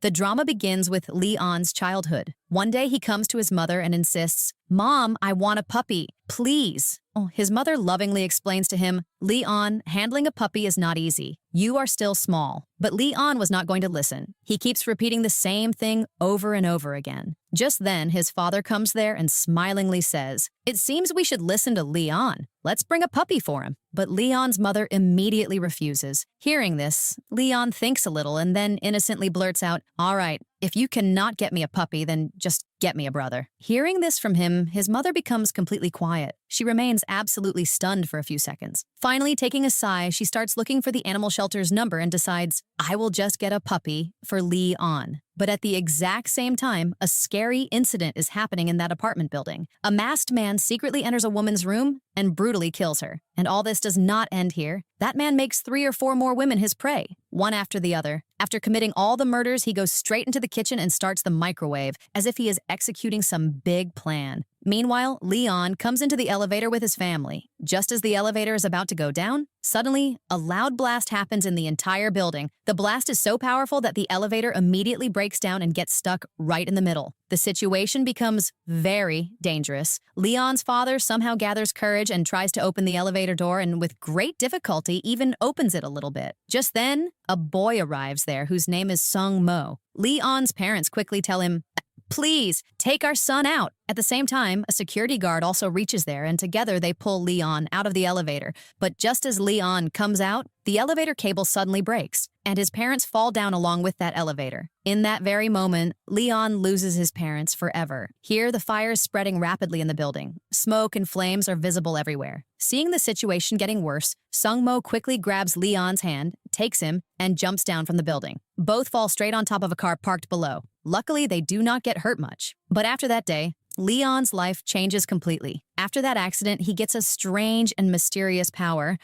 The drama begins with Leon's childhood. One day he comes to his mother and insists, "Mom, I want a puppy. Please." Oh, his mother lovingly explains to him, "Leon, handling a puppy is not easy. You are still small." But Leon was not going to listen. He keeps repeating the same thing over and over again. Just then, his father comes there and smilingly says, "It seems we should listen to Leon. Let's bring a puppy for him." But Leon's mother immediately refuses. Hearing this, Leon thinks a little and then innocently blurts out, "All right, if you cannot get me a puppy, then just get me a brother." Hearing this from him, his mother becomes completely quiet. She remains absolutely stunned for a few seconds. Finally, taking a sigh, she starts looking for the animal shelter's number and decides, "I will just get a puppy for Leon." But at the exact same time, a scary incident is happening in that apartment building. A masked man secretly enters a woman's room and brutally kills her. And all this does not end here. That man makes 3 or 4 more women his prey, one after the other. After committing all the murders, he goes straight into the kitchen and starts the microwave, as if he is executing some big plan. Meanwhile, Leon comes into the elevator with his family. Just as the elevator is about to go down, suddenly, a loud blast happens in the entire building. The blast is so powerful that the elevator immediately breaks down and gets stuck right in the middle. The situation becomes very dangerous. Leon's father somehow gathers courage and tries to open the elevator door and with great difficulty even opens it a little bit. Just then, a boy arrives there whose name is Sung Mo. Leon's parents quickly tell him, "Please, take our son out." At the same time, a security guard also reaches there and together they pull Leon out of the elevator. But just as Leon comes out, the elevator cable suddenly breaks and his parents fall down along with that elevator. In that very moment, Leon loses his parents forever. Here, the fire is spreading rapidly in the building. Smoke and flames are visible everywhere. Seeing the situation getting worse, Sung Mo quickly grabs Leon's hand, takes him, and jumps down from the building. Both fall straight on top of a car parked below. Luckily, they do not get hurt much. But after that day, Leon's life changes completely. After that accident, he gets a strange and mysterious power.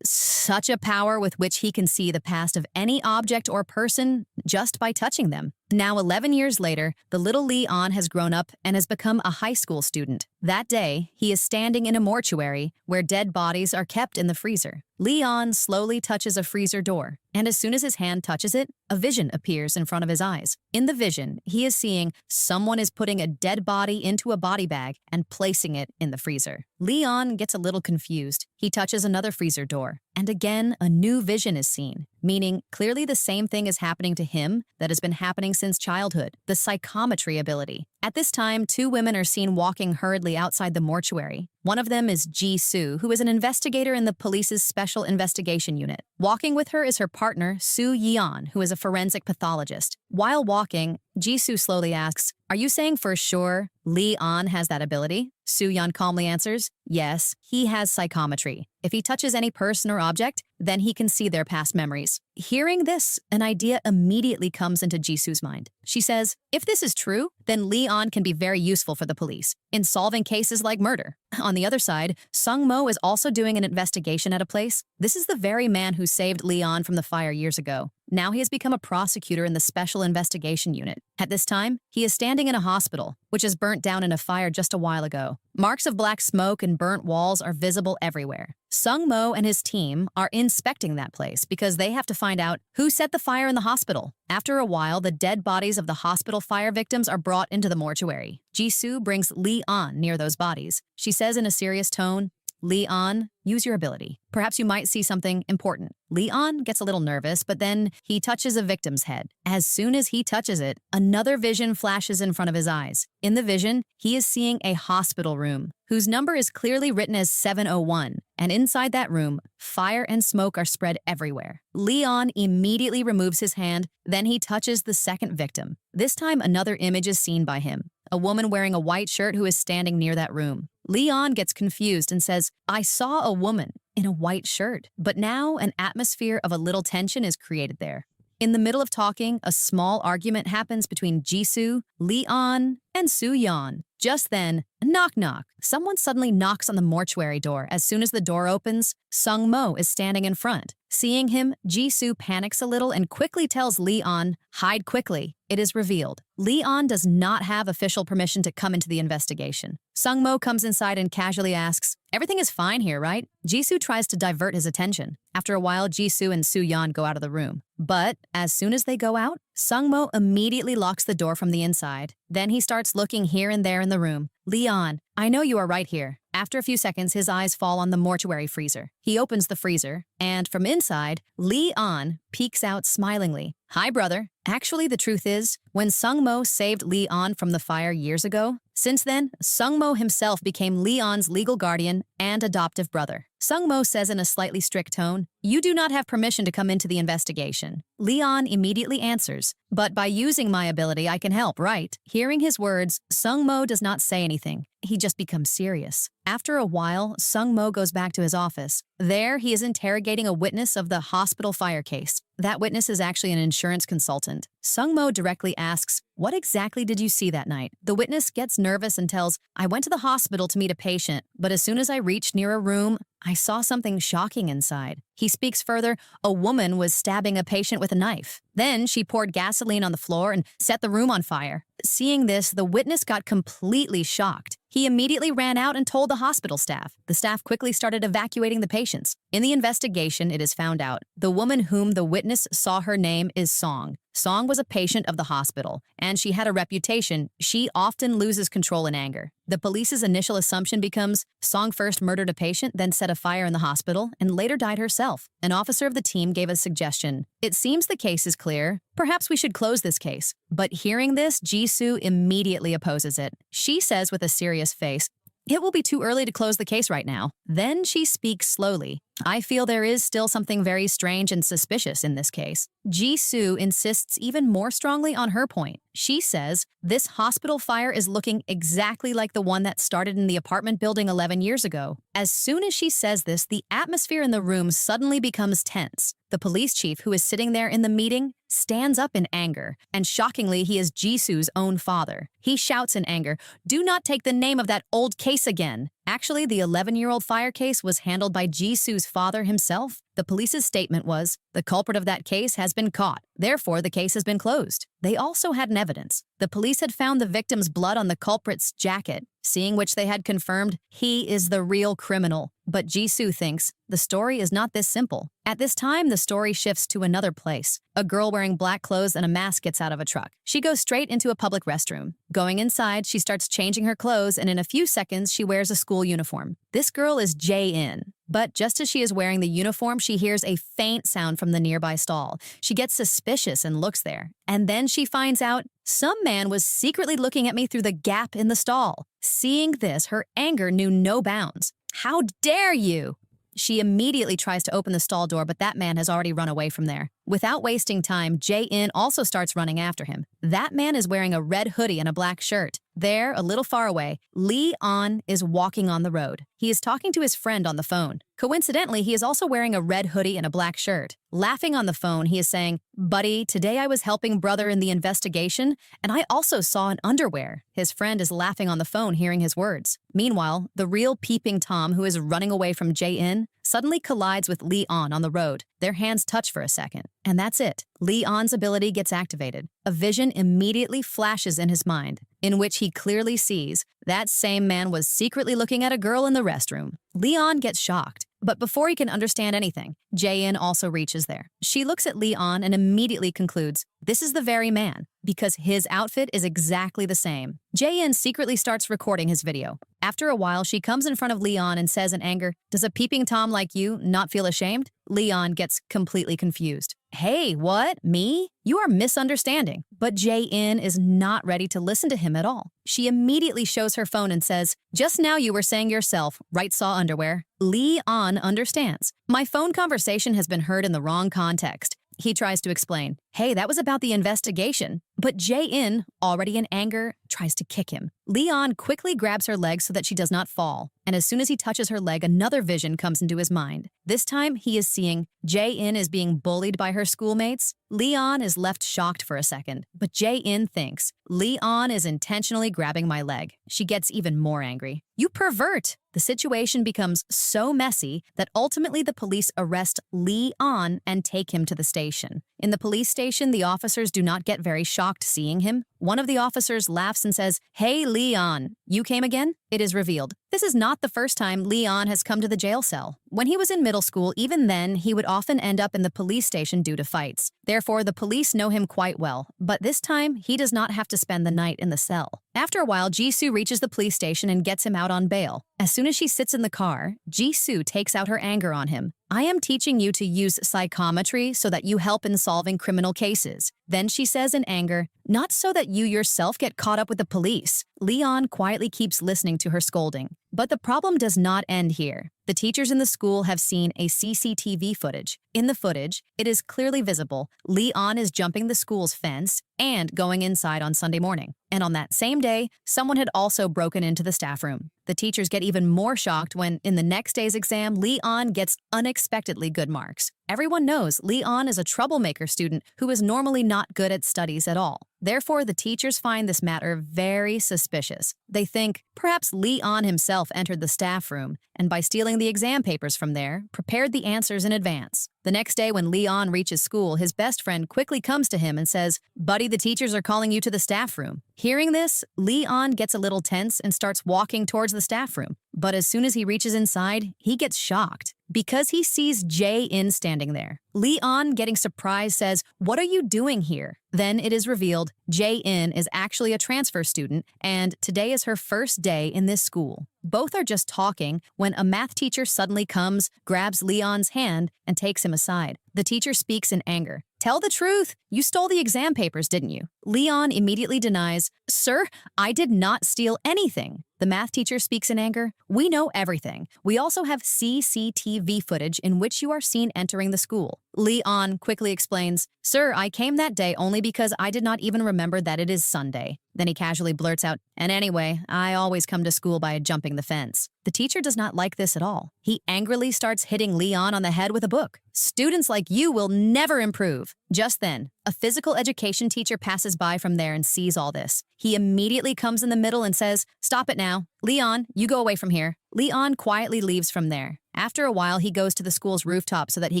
Such a power with which he can see the past of any object or person just by touching them. Now, 11 years later, the little Leon has grown up and has become a high school student. That day, he is standing in a mortuary where dead bodies are kept in the freezer. Leon slowly touches a freezer door, and as soon as his hand touches it, a vision appears in front of his eyes. In the vision, he is seeing someone is putting a dead body into a body bag and placing it in the freezer. Leon gets a little confused. He touches another freezer door, and again, a new vision is seen, meaning clearly the same thing is happening to him that has been happening since childhood, the psychometry ability. At this time, 2 women are seen walking hurriedly outside the mortuary. One of them is Ji-soo, who is an investigator in the police's special investigation unit. Walking with her is her partner, Soo-yeon, who is a forensic pathologist. While walking, Ji-soo slowly asks, "Are you saying for sure Leon has that ability?" Soo-yeon calmly answers, "Yes, he has psychometry. If he touches any person or object, then he can see their past memories." Hearing this, an idea immediately comes into Jisoo's mind. She says, "If this is true, then Leon can be very useful for the police in solving cases like murder." On the other side, Sung Mo is also doing an investigation at a place. This is the very man who saved Leon from the fire years ago. Now he has become a prosecutor in the Special Investigation Unit. At this time, he is standing in a hospital, which is burnt down in a fire just a while ago. Marks of black smoke and burnt walls are visible everywhere. Sung Mo and his team are inspecting that place because they have to find out who set the fire in the hospital. After a while, the dead bodies of the hospital fire victims are brought into the mortuary. Jisoo brings Leon near those bodies. She says in a serious tone, "Leon, use your ability. Perhaps you might see something important." Leon gets a little nervous, but then he touches a victim's head. As soon as he touches it, another vision flashes in front of his eyes. In the vision, he is seeing a hospital room, whose number is clearly written as 701, and inside that room, fire and smoke are spread everywhere. Leon immediately removes his hand, then he touches the second victim. This time, another image is seen by him, a woman wearing a white shirt who is standing near that room. Leon gets confused and says, "I saw a woman in a white shirt." But now an atmosphere of a little tension is created there. In the middle of talking, a small argument happens between Jisoo, Leon, and Soo-yeon. Just then, knock knock. Someone suddenly knocks on the mortuary door. As soon as the door opens, Sung Mo is standing in front. Seeing him, Jisoo panics a little and quickly tells Leon, "Hide quickly." It is revealed. Leon does not have official permission to come into the investigation. Sungmo comes inside and casually asks, "Everything is fine here, right?" Jisoo tries to divert his attention. After a while, Jisoo and Soo-yeon go out of the room. But as soon as they go out, Sungmo immediately locks the door from the inside. Then he starts looking here and there in the room. "Leon, I know you are right here." After a few seconds, his eyes fall on the mortuary freezer. He opens the freezer, and from inside, Leon peeks out smilingly. "Hi, brother." Actually, the truth is, when Sungmo saved Leon from the fire years ago, since then, Sungmo himself became Leon's legal guardian and adoptive brother. Sungmo says in a slightly strict tone, "You do not have permission to come into the investigation." Leon immediately answers, "But by using my ability, I can help, right?" Hearing his words, Sungmo does not say anything. He just becomes serious. After a while, Sungmo goes back to his office. There, he is interrogating a witness of the hospital fire case. That witness is actually an insurance consultant. Sungmo directly asks, "What exactly did you see that night?" The witness gets nervous and tells, "I went to the hospital to meet a patient, but as soon as I reached near a room, I saw something shocking inside." He speaks further, "A woman was stabbing a patient with a knife. Then she poured gasoline on the floor and set the room on fire." Seeing this, the witness got completely shocked. He immediately ran out and told the hospital staff. The staff quickly started evacuating the patients. In the investigation, it is found out the woman whom the witness saw, her name is Song. Song was a patient of the hospital, and she had a reputation. She often loses control in anger. The police's initial assumption becomes Song first murdered a patient, then set a fire in the hospital, and later died herself. An officer of the team gave a suggestion. "It seems the case is clear. Perhaps we should close this case." But hearing this, Jisoo immediately opposes it. She says with a serious face, "It will be too early to close the case right now." Then she speaks slowly. "I feel there is still something very strange and suspicious in this case." Jisoo insists even more strongly on her point. She says, "This hospital fire is looking exactly like the one that started in the apartment building 11 years ago." As soon as she says this, the atmosphere in the room suddenly becomes tense. The police chief, who is sitting there in the meeting, stands up in anger, and shockingly, he is Jisoo's own father. He shouts in anger, "Do not take the name of that old case again." Actually, the 11-year-old fire case was handled by Jisoo's father himself. The police's statement was, "The culprit of that case has been caught. Therefore, the case has been closed." They also had an evidence. The police had found the victim's blood on the culprit's jacket, seeing which they had confirmed he is the real criminal. But Jisoo thinks the story is not this simple. At this time, the story shifts to another place. A girl wearing black clothes and a mask gets out of a truck. She goes straight into a public restroom. Going inside, she starts changing her clothes, and in a few seconds, she wears a school uniform. This girl is Jae-in. But just as she is wearing the uniform, she hears a faint sound from the nearby stall. She gets suspicious and looks there. And then she finds out some man was secretly looking at me through the gap in the stall. Seeing this, her anger knew no bounds. "How dare you!" She immediately tries to open the stall door, but that man has already run away from there. Without wasting time, Jae-in also starts running after him. That man is wearing a red hoodie and a black shirt. There, a little far away, Lee-on is walking on the road. He is talking to his friend on the phone. Coincidentally, he is also wearing a red hoodie and a black shirt. Laughing on the phone, he is saying, "Buddy, today I was helping brother in the investigation, and I also saw an underwear." His friend is laughing on the phone hearing his words. Meanwhile, the real peeping Tom, who is running away from Jae-in, suddenly collides with Lee-on the road. Their hands touch for a second, and that's it. Lee-on's ability gets activated. A vision immediately flashes in his mind, in which he clearly sees that same man was secretly looking at a girl in the restroom. Lee-on gets shocked, but before he can understand anything, Jae-in also reaches there. She looks at Lee-on and immediately concludes, this is the very man, because his outfit is exactly the same. Jae-in secretly starts recording his video. After a while, she comes in front of Lee-on and says in anger, "Does a peeping Tom like you not feel ashamed?" Lee-on gets completely confused. "Hey, what? Me? You are misunderstanding." But Jae-in is not ready to listen to him at all. She immediately shows her phone and says, "Just now you were saying yourself, right, saw underwear." Lee-on understands. "My phone conversation has been heard in the wrong context." He tries to explain, "Hey, that was about the investigation." But Jae-in, already in anger, tries to kick him. Leon quickly grabs her leg so that she does not fall, and as soon as he touches her leg, another vision comes into his mind. This time, he is seeing Jae-in is being bullied by her schoolmates. Leon is left shocked for a second, but Jae-in thinks, Leon is intentionally grabbing my leg. She gets even more angry. You pervert! The situation becomes so messy that ultimately the police arrest Leon and take him to the station. In the police station, the officers do not get very shocked seeing him. One of the officers laughs and says, "Hey, Leon, you came again?" It is revealed. This is not the first time Leon has come to the jail cell. When he was in middle school, even then, he would often end up in the police station due to fights. Therefore, the police know him quite well, but this time, he does not have to spend the night in the cell. After a while, Jisoo reaches the police station and gets him out on bail. As soon as she sits in the car, Jisoo takes out her anger on him. I am teaching you to use psychometry so that you help in solving criminal cases. Then she says in anger, not so that you yourself get caught up with the police. Leon quietly keeps listening to her scolding. But the problem does not end here. The teachers in the school have seen a CCTV footage. In the footage, it is clearly visible Leon is jumping the school's fence and going inside on Sunday morning. And on that same day, someone had also broken into the staff room. The teachers get even more shocked when, in the next day's exam, Leon gets unexpectedly good marks. Everyone knows Leon is a troublemaker student who is normally not good at studies at all. Therefore, the teachers find this matter very suspicious. They think perhaps Leon himself entered the staff room and by stealing the exam papers from there, prepared the answers in advance. The next day when Leon reaches school, his best friend quickly comes to him and says, "Buddy, the teachers are calling you to the staff room." Hearing this, Leon gets a little tense and starts walking towards the staff room. But as soon as he reaches inside, he gets shocked because he sees Jae-in standing there. Leon, getting surprised, says, "What are you doing here?" Then it is revealed Jae-in is actually a transfer student, and today is her first day in this school. Both are just talking when a math teacher suddenly comes, grabs Leon's hand, and takes him aside. The teacher speaks in anger. "Tell the truth! You stole the exam papers, didn't you?" Leon immediately denies, "Sir, I did not steal anything." The math teacher speaks in anger. "We know everything. We also have CCTV footage in which you are seen entering the school." Leon quickly explains, "Sir, I came that day only because I did not even remember that it is Sunday." Then he casually blurts out, "And anyway, I always come to school by jumping the fence." The teacher does not like this at all. He angrily starts hitting Leon on the head with a book. "Students like you will never improve." Just then, a physical education teacher passes by from there and sees all this. He immediately comes in the middle and says, "Stop it now. Leon, you go away from here." Leon quietly leaves from there. After a while, he goes to the school's rooftop so that he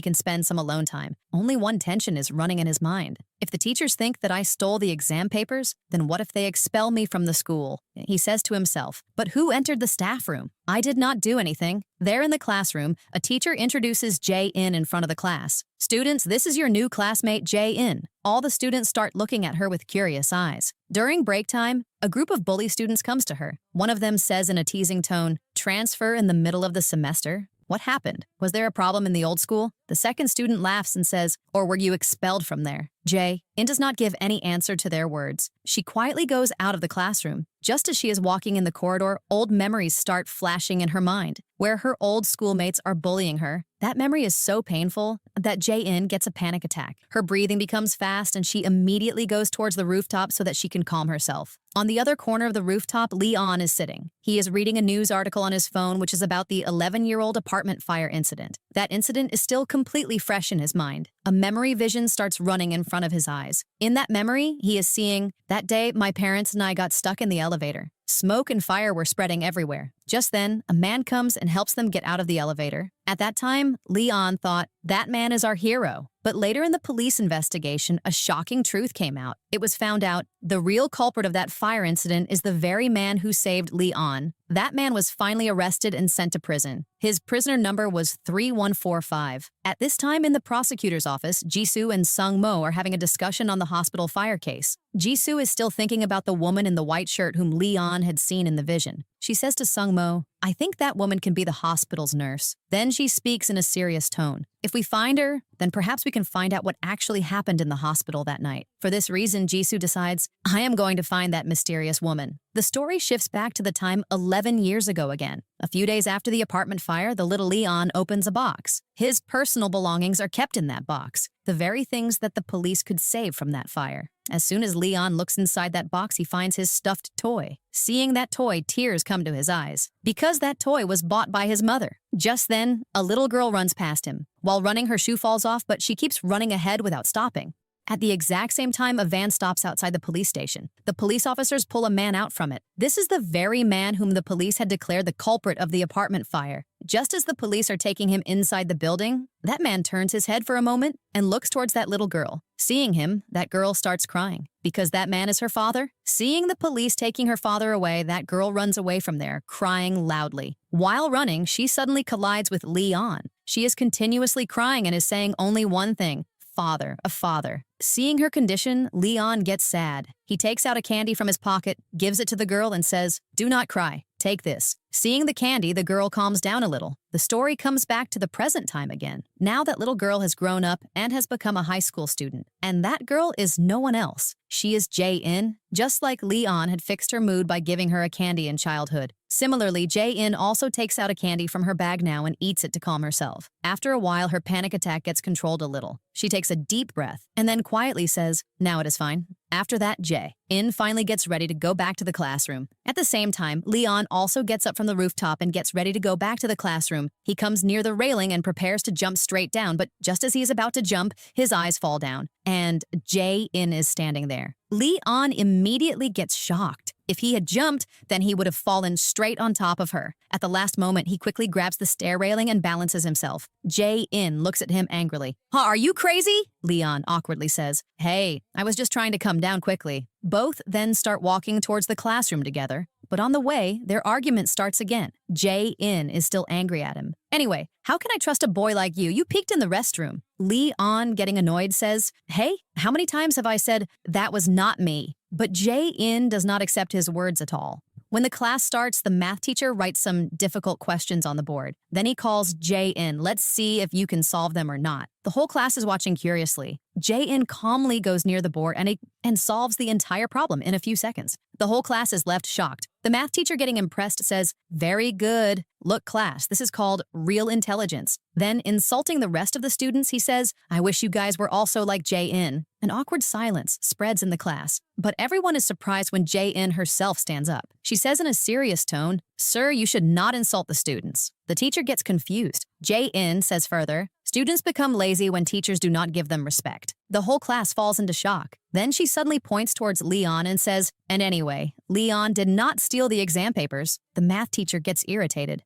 can spend some alone time. Only one tension is running in his mind. If the teachers think that I stole the exam papers, then what if they expel me from the school? He says to himself, "But who entered the staff room? I did not do anything." There in the classroom, a teacher introduces Jae-in in front of the class. "Students, this is your new classmate, Jae-in." All the students start looking at her with curious eyes. During break time, a group of bully students comes to her. One of them says in a teasing tone, "Transfer in the middle of the semester? What happened? Was there a problem in the old school?" The second student laughs and says, "Or were you expelled from there?" Jae-in does not give any answer to their words. She quietly goes out of the classroom. Just as she is walking in the corridor, old memories start flashing in her mind, where her old schoolmates are bullying her. That memory is so painful that Jae-in gets a panic attack. Her breathing becomes fast and she immediately goes towards the rooftop so that she can calm herself. On the other corner of the rooftop, Leon is sitting. He is reading a news article on his phone which is about the 11-year-old apartment fire incident. That incident is still completely fresh in his mind. A memory vision starts running in front of his eyes. In that memory, he is seeing, "That day, my parents and I got stuck in the elevator. Smoke and fire were spreading everywhere. Just then, a man comes and helps them get out of the elevator." At that time, Leon thought, "That man is our hero." But later in the police investigation, a shocking truth came out. It was found out the real culprit of that fire incident is the very man who saved Leon. That man was finally arrested and sent to prison. His prisoner number was 3145. At this time in the prosecutor's office, Jisoo and Sung-mo are having a discussion on the hospital fire case. Jisoo is still thinking about the woman in the white shirt whom Leon had seen in the vision. She says to Sung-mo, "I think that woman can be the hospital's nurse." Then she speaks in a serious tone. "If we find her, then perhaps we can find out what actually happened in the hospital that night." For this reason, Jisoo decides, "I am going to find that mysterious woman." The story shifts back to the time 11 years ago again. A few days after the apartment fire, the little Leon opens a box. His personal belongings are kept in that box, the very things that the police could save from that fire. As soon as Leon looks inside that box, he finds his stuffed toy. Seeing that toy, tears come to his eyes, because that toy was bought by his mother. Just then, a little girl runs past him. While running, her shoe falls off, but she keeps running ahead without stopping. At the exact same time, a van stops outside the police station. The police officers pull a man out from it. This is the very man whom the police had declared the culprit of the apartment fire. Just as the police are taking him inside the building, that man turns his head for a moment and looks towards that little girl. Seeing him, that girl starts crying. Because that man is her father? Seeing the police taking her father away, that girl runs away from there, crying loudly. While running, she suddenly collides with Leon. She is continuously crying and is saying only one thing: father, a father. Seeing her condition, Leon gets sad. He takes out a candy from his pocket, gives it to the girl, and says, "Do not cry. Take this." Seeing the candy, the girl calms down a little. The story comes back to the present time again. Now that little girl has grown up and has become a high school student. And that girl is no one else. She is Jae-in, just like Leon had fixed her mood by giving her a candy in childhood. Similarly, Jae-in also takes out a candy from her bag now and eats it to calm herself. After a while, her panic attack gets controlled a little. She takes a deep breath and then quietly says, "Now it is fine." After that, Jae-in finally gets ready to go back to the classroom. At the same time, Leon also gets up from the rooftop and gets ready to go back to the classroom. He comes near the railing and prepares to jump straight down, but just as he is about to jump, his eyes fall down, and Jae-in is standing there. Leon immediately gets shocked. If he had jumped, then he would have fallen straight on top of her. At the last moment, he quickly grabs the stair railing and balances himself. Jae-in looks at him angrily. "Are you crazy?" Leon awkwardly says. "Hey, I was just trying to come down quickly." Both then start walking towards the classroom together, but on the way, their argument starts again. Jae-in is still angry at him. "Anyway, how can I trust a boy like you? You peeked in the restroom." Leon, getting annoyed, says, "Hey, how many times have I said that was not me?" But Jae-in does not accept his words at all. When the class starts, the math teacher writes some difficult questions on the board. Then he calls Jae-in. "Let's see if you can solve them or not." The whole class is watching curiously. Jae-in calmly goes near the board and solves the entire problem in a few seconds. The whole class is left shocked. The math teacher, getting impressed, says, "Very good. Look, class, this is called real intelligence." Then, insulting the rest of the students, he says, "I wish you guys were also like Jae-in." An awkward silence spreads in the class, but everyone is surprised when Jae-in herself stands up. She says in a serious tone, "Sir, you should not insult the students." The teacher gets confused. Jae-in says further, "Students become lazy when teachers do not give them respect." The whole class falls into shock. Then she suddenly points towards Leon and says, "And anyway, Leon did not steal the exam papers." The math teacher gets irritated.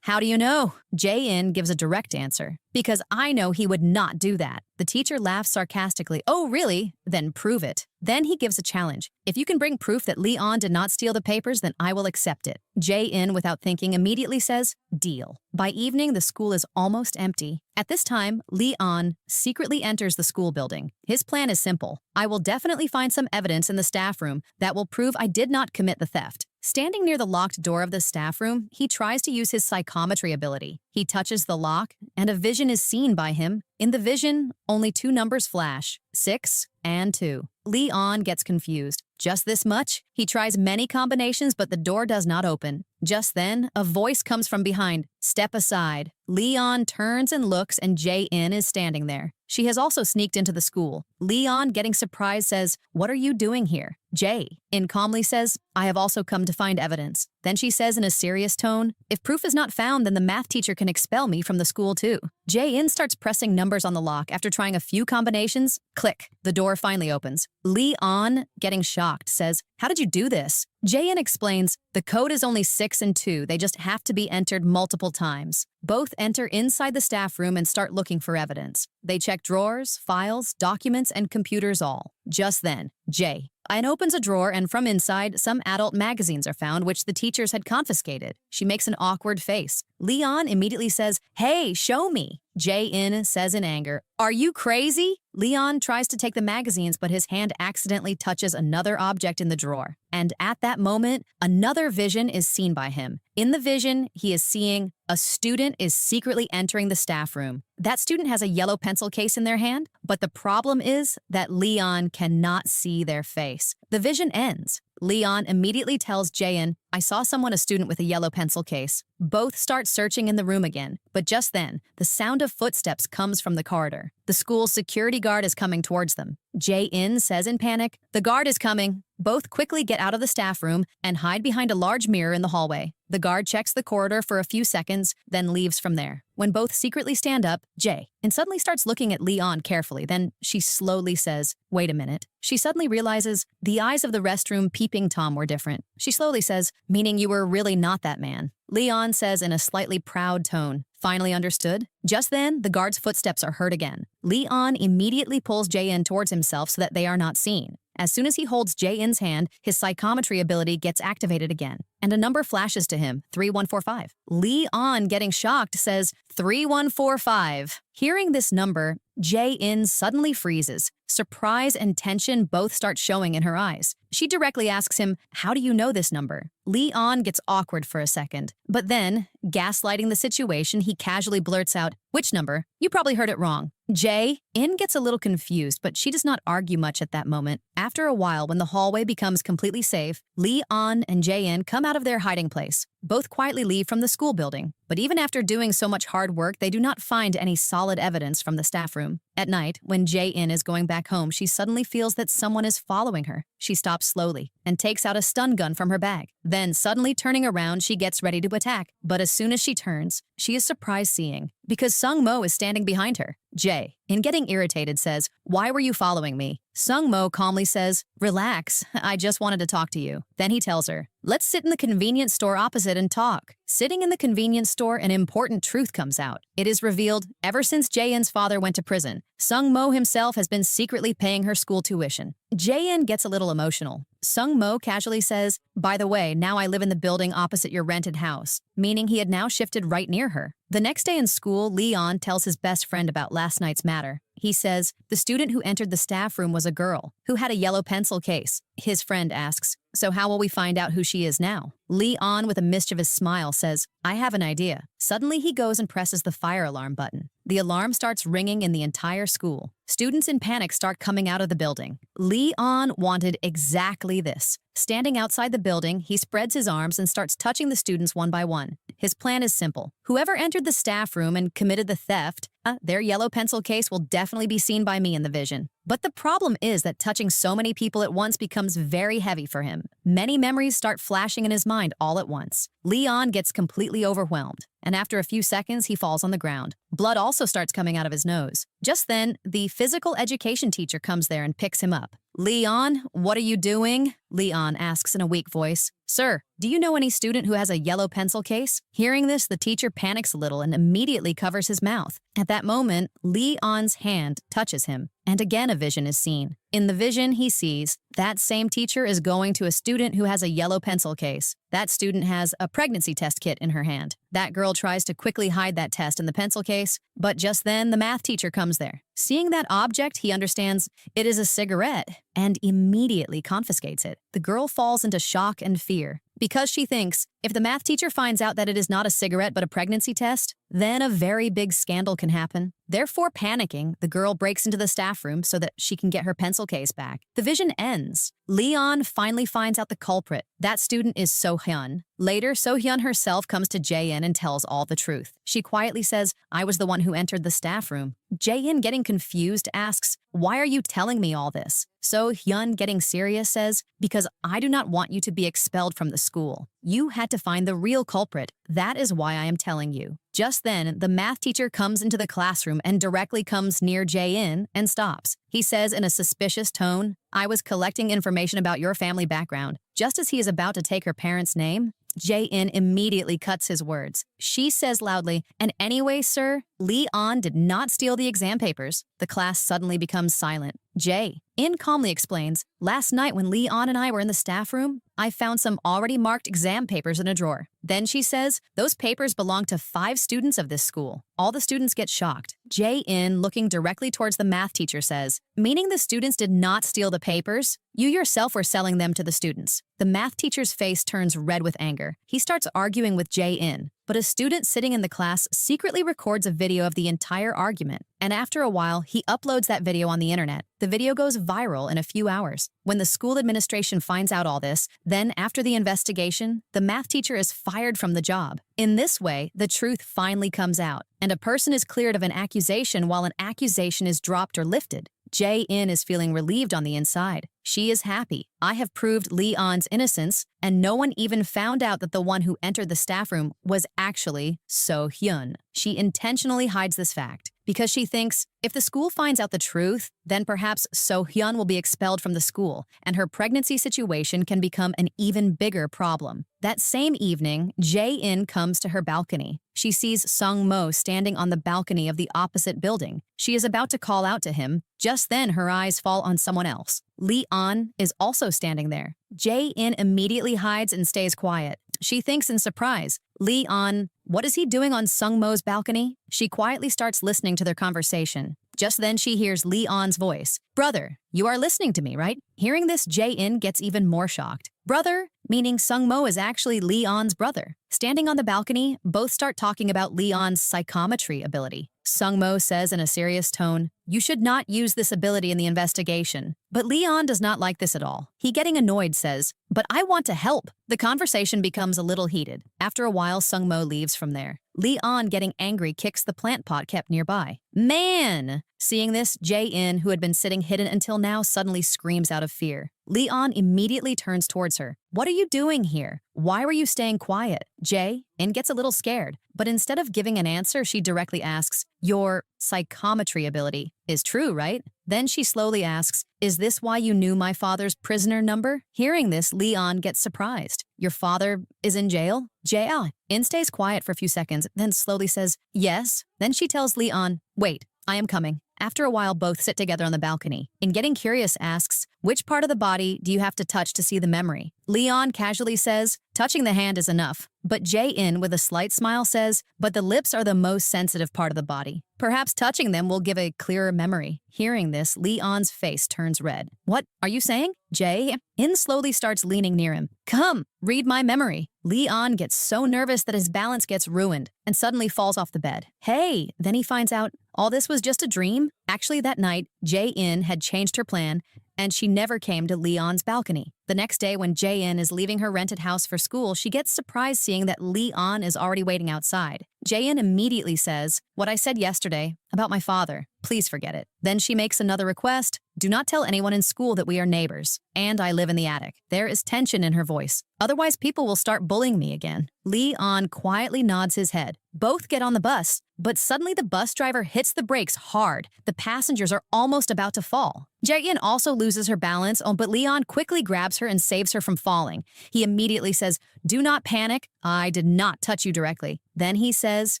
"How do you know?" Jae-in gives a direct answer. "Because I know he would not do that." The teacher laughs sarcastically. "Oh, really? Then prove it." Then he gives a challenge. "If you can bring proof that Leon did not steal the papers, then I will accept it." Jae-in, without thinking, immediately says, "Deal." By evening, the school is almost empty. At this time, Leon secretly enters the school building. His plan is simple. "I will definitely find some evidence in the staff room that will prove I did not commit the theft." Standing near the locked door of the staff room, he tries to use his psychometry ability. He touches the lock, and a vision is seen by him. In the vision, only two numbers flash, 6 and 2. Leon gets confused. Just this much? He tries many combinations, but the door does not open. Just then, a voice comes from behind. "Step aside." Leon turns and looks, and Jae-in is standing there. She has also sneaked into the school. Leon, getting surprised, says, "What are you doing here?" Jae-in calmly says, "I have also come to find evidence." Then she says in a serious tone, "If proof is not found, then the math teacher can expel me from the school too." Jae-in starts pressing numbers on the lock. After trying a few combinations, click, the door finally opens. Leon, getting shocked, says, "How did you do this?" Jae-in explains, "The code is only 6 and 2. They just have to be entered multiple times." Both enter inside the staff room and start looking for evidence. They check drawers, files, documents, and computers all. Just then, Jae-in opens a drawer, and from inside, some adult magazines are found which the teachers had confiscated. She makes an awkward face. Leon immediately says, "Hey, show me." Jae-in says in anger, "Are you crazy?" Leon tries to take the magazines, but his hand accidentally touches another object in the drawer. And at that moment, another vision is seen by him. In the vision, he is seeing a student is secretly entering the staff room. That student has a yellow pencil case in their hand, but the problem is that Leon cannot see their face. The vision ends. Leon immediately tells Jae-in, "I saw someone, a student with a yellow pencil case." Both start searching in the room again, but just then, the sound of footsteps comes from the corridor. The school's security guard is coming towards them. Jae-in says in panic, "The guard is coming." Both quickly get out of the staff room and hide behind a large mirror in the hallway. The guard checks the corridor for a few seconds, then leaves from there. When both secretly stand up, Jae-in suddenly starts looking at Leon carefully. Then she slowly says, "Wait a minute." She suddenly realizes the eyes of the restroom peeping Tom were different. She slowly says, "Meaning you were really not that man." Leon says in a slightly proud tone, "Finally understood?" Just then, the guard's footsteps are heard again. Leon immediately pulls Jae-in towards himself so that they are not seen. As soon as he holds Jae-in's hand, his psychometry ability gets activated again, and a number flashes to him, 3145. Leon, getting shocked, says 3145. Hearing this number, Jae-in suddenly freezes. Surprise and tension both start showing in her eyes. She directly asks him, "How do you know this number?" Leon gets awkward for a second, but then, gaslighting the situation, he casually blurts out, "Which number? You probably heard it wrong." Jae-in gets a little confused, but she does not argue much at that moment. After a while, when the hallway becomes completely safe, Leon and Jae-in come out of their hiding place. Both quietly leave from the school building. But even after doing so much hard work, they do not find any solid evidence from the staff room. At night, when Jae-in is going back home, she suddenly feels that someone is following her. She stops slowly and takes out a stun gun from her bag. Then, suddenly turning around, she gets ready to attack. But as soon as she turns, she is surprised seeing, because Sung-mo is standing behind her. Jae-in, getting irritated, says, "Why were you following me?" Sung-mo calmly says, "Relax, I just wanted to talk to you." Then he tells her, "Let's sit in the convenience store opposite and talk." Sitting in the convenience store, an important truth comes out. It is revealed, ever since Jae-in's father went to prison, Sung-mo himself has been secretly paying her school tuition. Jae-in gets a little emotional. Sung-mo casually says, "By the way, now I live in the building opposite your rented house," meaning he had now shifted right near her. The next day in school, Leon tells his best friend about last night's matter. He says, the student who entered the staff room was a girl who had a yellow pencil case. His friend asks, "So how will we find out who she is now?" Leon, with a mischievous smile, says, "I have an idea." Suddenly, he goes and presses the fire alarm button. The alarm starts ringing in the entire school. Students in panic start coming out of the building. Leon wanted exactly this. Standing outside the building, he spreads his arms and starts touching the students one by one. His plan is simple. Whoever entered the staff room and committed the theft, their yellow pencil case will definitely be seen by me in the vision. But the problem is that touching so many people at once becomes very heavy for him. Many memories start flashing in his mind all at once. Leon gets completely overwhelmed, and after a few seconds, he falls on the ground. Blood also starts coming out of his nose. Just then, the physical education teacher comes there and picks him up. "Leon, what are you doing?" Leon asks in a weak voice. "Sir, do you know any student who has a yellow pencil case?" Hearing this, the teacher panics a little and immediately covers his mouth. At that moment, Leon's hand touches him, and again a vision is seen. In the vision, he sees that same teacher is going to a student who has a yellow pencil case. That student has a pregnancy test kit in her hand. That girl tries to quickly hide that test in the pencil case, but just then the math teacher comes there. Seeing that object, he understands it is a cigarette and immediately confiscates it. The girl falls into shock and fear because she thinks if the math teacher finds out that it is not a cigarette but a pregnancy test, then a very big scandal can happen. Therefore, panicking, the girl breaks into the staff room so that she can get her pencil case back. The vision ends. Leon finally finds out the culprit. That student is So-hyun. Later, So-hyun herself comes to Jae-in and tells all the truth. She quietly says, "I was the one who entered the staff room." Jae-in, getting confused, asks, "Why are you telling me all this?" So-hyun, getting serious, says, "Because I do not want you to be expelled from the school. You had to find the real culprit. That is why I am telling you." Just then, the math teacher comes into the classroom and directly comes near Jae-in and stops. He says in a suspicious tone, "I was collecting information about your family background." Just as he is about to take her parents' name, Jae-in immediately cuts his words. She says loudly, "And anyway, sir, Leon did not steal the exam papers." The class suddenly becomes silent. Jae-in calmly explains, "Last night when Leon and I were in the staff room, I found some already marked exam papers in a drawer." Then she says, "Those papers belong to 5 students of this school." All the students get shocked. Jae-in, looking directly towards the math teacher, says, "Meaning the students did not steal the papers? You yourself were selling them to the students." The math teacher's face turns red with anger. He starts arguing with Jae-in. but a student sitting in the class secretly records a video of the entire argument, and after a while, he uploads that video on the internet. The video goes viral in a few hours. When the school administration finds out all this, then after the investigation, the math teacher is fired from the job. In this way, the truth finally comes out, and a person is cleared of an accusation while an accusation is dropped or lifted. Jae-in is feeling relieved on the inside. She is happy. I have proved Lee-on's innocence, and no one even found out that the one who entered the staff room was actually So-hyun. She intentionally hides this fact because she thinks if the school finds out the truth, then perhaps So-hyun will be expelled from the school, and her pregnancy situation can become an even bigger problem. That same evening, Jae-in comes to her balcony. She sees Sung-mo standing on the balcony of the opposite building. She is about to call out to him. Just then, her eyes fall on someone else. Lee-on is also standing there. Jae-in immediately hides and stays quiet. She thinks in surprise, Lee-on, what is he doing on Sung-mo's balcony? She quietly starts listening to their conversation. Just then she hears Lee-on's voice. Brother, you are listening to me, right? Hearing this, Jae-in gets even more shocked. Brother, meaning Sung-mo is actually Lee-on's brother. Standing on the balcony, both start talking about Lee-on's psychometry ability. Sung-mo says in a serious tone, you should not use this ability in the investigation. But Lee-on does not like this at all. He, getting annoyed, says, but I want to help. The conversation becomes a little heated. After a while, Sung-mo leaves from there. Lee-on, getting angry, kicks the plant pot kept nearby. Man! Seeing this, Jae-in, who had been sitting hidden until now, suddenly screams out of fear. Lee-on immediately turns towards her. What are you doing here? Why were you staying quiet? Jae-in gets a little scared, but instead of giving an answer, she directly asks, your psychometry ability is true, right? Then she slowly asks, is this why you knew my father's prisoner number? Hearing this, Lee-on gets surprised. Your father is in jail? Jae-in stays quiet for a few seconds, then slowly says, yes. Then she tells Lee-on, wait, I am coming. After a while, both sit together on the balcony. In getting curious, asks, which part of the body do you have to touch to see the memory? Lee-on casually says, touching the hand is enough. But Jae-in, with a slight smile, says, but the lips are the most sensitive part of the body. Perhaps touching them will give a clearer memory. Hearing this, Lee-on's face turns red. What are you saying? Jae-in slowly starts leaning near him. Come, read my memory. Lee-on gets so nervous that his balance gets ruined and suddenly falls off the bed. Hey, then he finds out all this was just a dream. Actually, that night, Jae-in had changed her plan and she never came to Lee-on's balcony. The next day, when Jae-in is leaving her rented house for school, she gets surprised seeing that Lee-on is already waiting outside. Jae-in immediately says, what I said yesterday about my father, please forget it. Then she makes another request. Do not tell anyone in school that we are neighbors, and I live in the attic. There is tension in her voice. Otherwise, people will start bullying me again. Lee-on quietly nods his head. Both get on the bus, but suddenly the bus driver hits the brakes hard. The passengers are almost about to fall. Jae-in also loses her balance, but Lee-on quickly grabs her and saves her from falling. He immediately says, do not panic. I did not touch you directly. Then he says,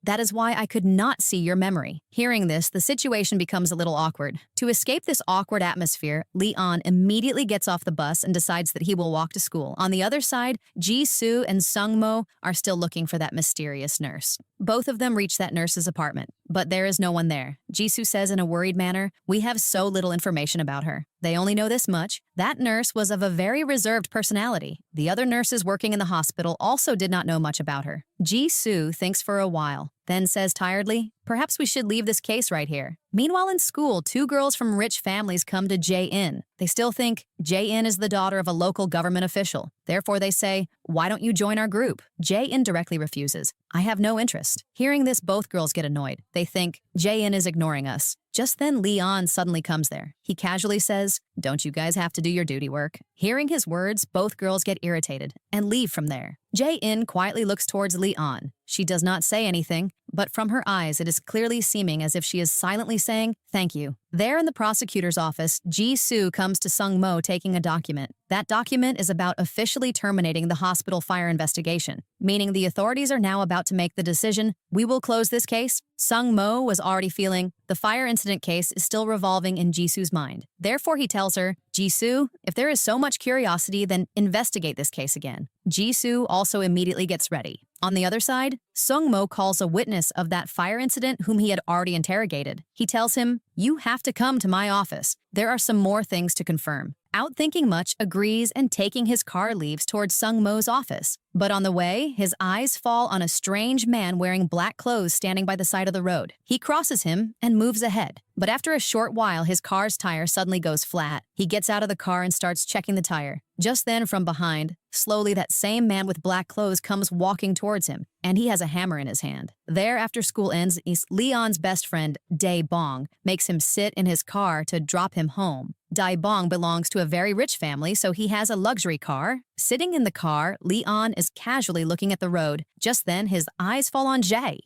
that is why I could not see your memory. Hearing this, the situation becomes a little awkward. To escape this awkward atmosphere, Lee-on immediately gets off the bus and decides that he will walk to school. On the other side, Ji-soo and Sung-mo are still looking for that mysterious nurse. Both of them reach that nurse's apartment, but there is no one there. Ji-soo says in a worried manner, we have so little information about her. They only know this much. That nurse was of a very reserved personality. The other nurses working in the hospital also did not know much about her. Ji-soo thinks for a while, then says tiredly, perhaps we should leave this case right here. Meanwhile, in school, two girls from rich families come to Jae-in. They still think Jae-in is the daughter of a local government official. Therefore, they say, why don't you join our group? Jae-in directly refuses. I have no interest. Hearing this, both girls get annoyed. They think, Jae-in is ignoring us. Just then, Lee-on suddenly comes there. He casually says, don't you guys have to do your duty work? Hearing his words, both girls get irritated and leave from there. Jae-in quietly looks towards Lee-on. She does not say anything, but from her eyes it is clearly seeming as if she is silently saying, thank you. There in the prosecutor's office, Ji-soo comes to Sung-mo taking a document. That document is about officially terminating the hospital fire investigation, meaning the authorities are now about to make the decision, we will close this case. Sung-mo was already feeling the fire incident case is still revolving in Ji-soo's mind. Therefore, he tells her, Ji-soo, if there is so much curiosity, then investigate this case again. Ji-soo also immediately gets ready. On the other side, Sung-mo calls a witness of that fire incident whom he had already interrogated. He tells him, you have to come to my office. There are some more things to confirm. without thinking much, agrees and taking his car leaves towards Sung-mo's office. But on the way, his eyes fall on a strange man wearing black clothes standing by the side of the road. He crosses him and moves ahead. But after a short while, his car's tire suddenly goes flat. He gets out of the car and starts checking the tire. Just then, from behind, slowly that same man with black clothes comes walking towards him, and he has a hammer in his hand. There, after school ends, Leon's best friend, Dae Bong, makes him sit in his car to drop him home. Dae Bong belongs to a very rich family, so he has a luxury car. Sitting in the car, Leon is casually looking at the road. Just then, his eyes fall on Jae,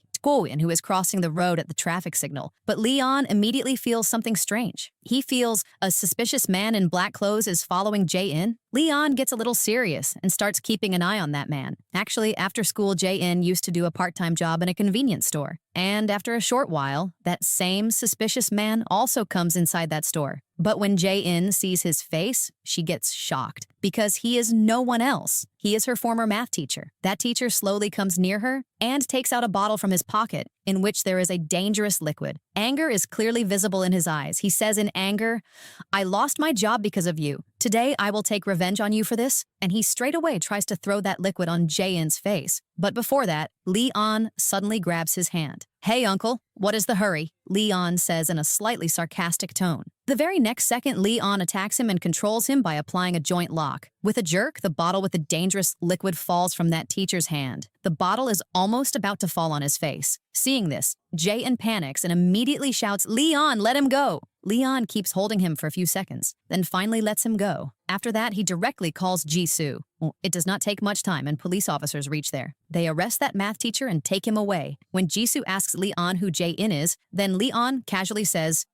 who is crossing the road at the traffic signal. But Leon immediately feels something strange. He feels a suspicious man in black clothes is following Jae-in. Leon gets a little serious and starts keeping an eye on that man. Actually, after school, Jae-in used to do a part-time job in a convenience store. And after a short while, that same suspicious man also comes inside that store. But when Jae-in sees his face, she gets shocked because he is no one else. He is her former math teacher. That teacher slowly comes near her and takes out a bottle from his pocket in which there is a dangerous liquid. Anger is clearly visible in his eyes. He says in anger, "I lost my job because of you. Today I will take revenge on you for this." And he straight away tries to throw that liquid on Jae-in's face. But before that, Leon suddenly grabs his hand. "Hey, uncle, what is the hurry?" Leon says in a slightly sarcastic tone. The very next second, Leon attacks him and controls him by applying a joint lock. With a jerk, the bottle with the dangerous liquid falls from that teacher's hand. The bottle is almost about to fall on his face. Seeing this, Jae-in panics and immediately shouts, "Leon, let him go!" Leon keeps holding him for a few seconds, then finally lets him go. After that, he directly calls Jisoo. It does not take much time and police officers reach there. They arrest that math teacher and take him away. When Jisoo asks Leon who Jae-in is, then Leon casually says,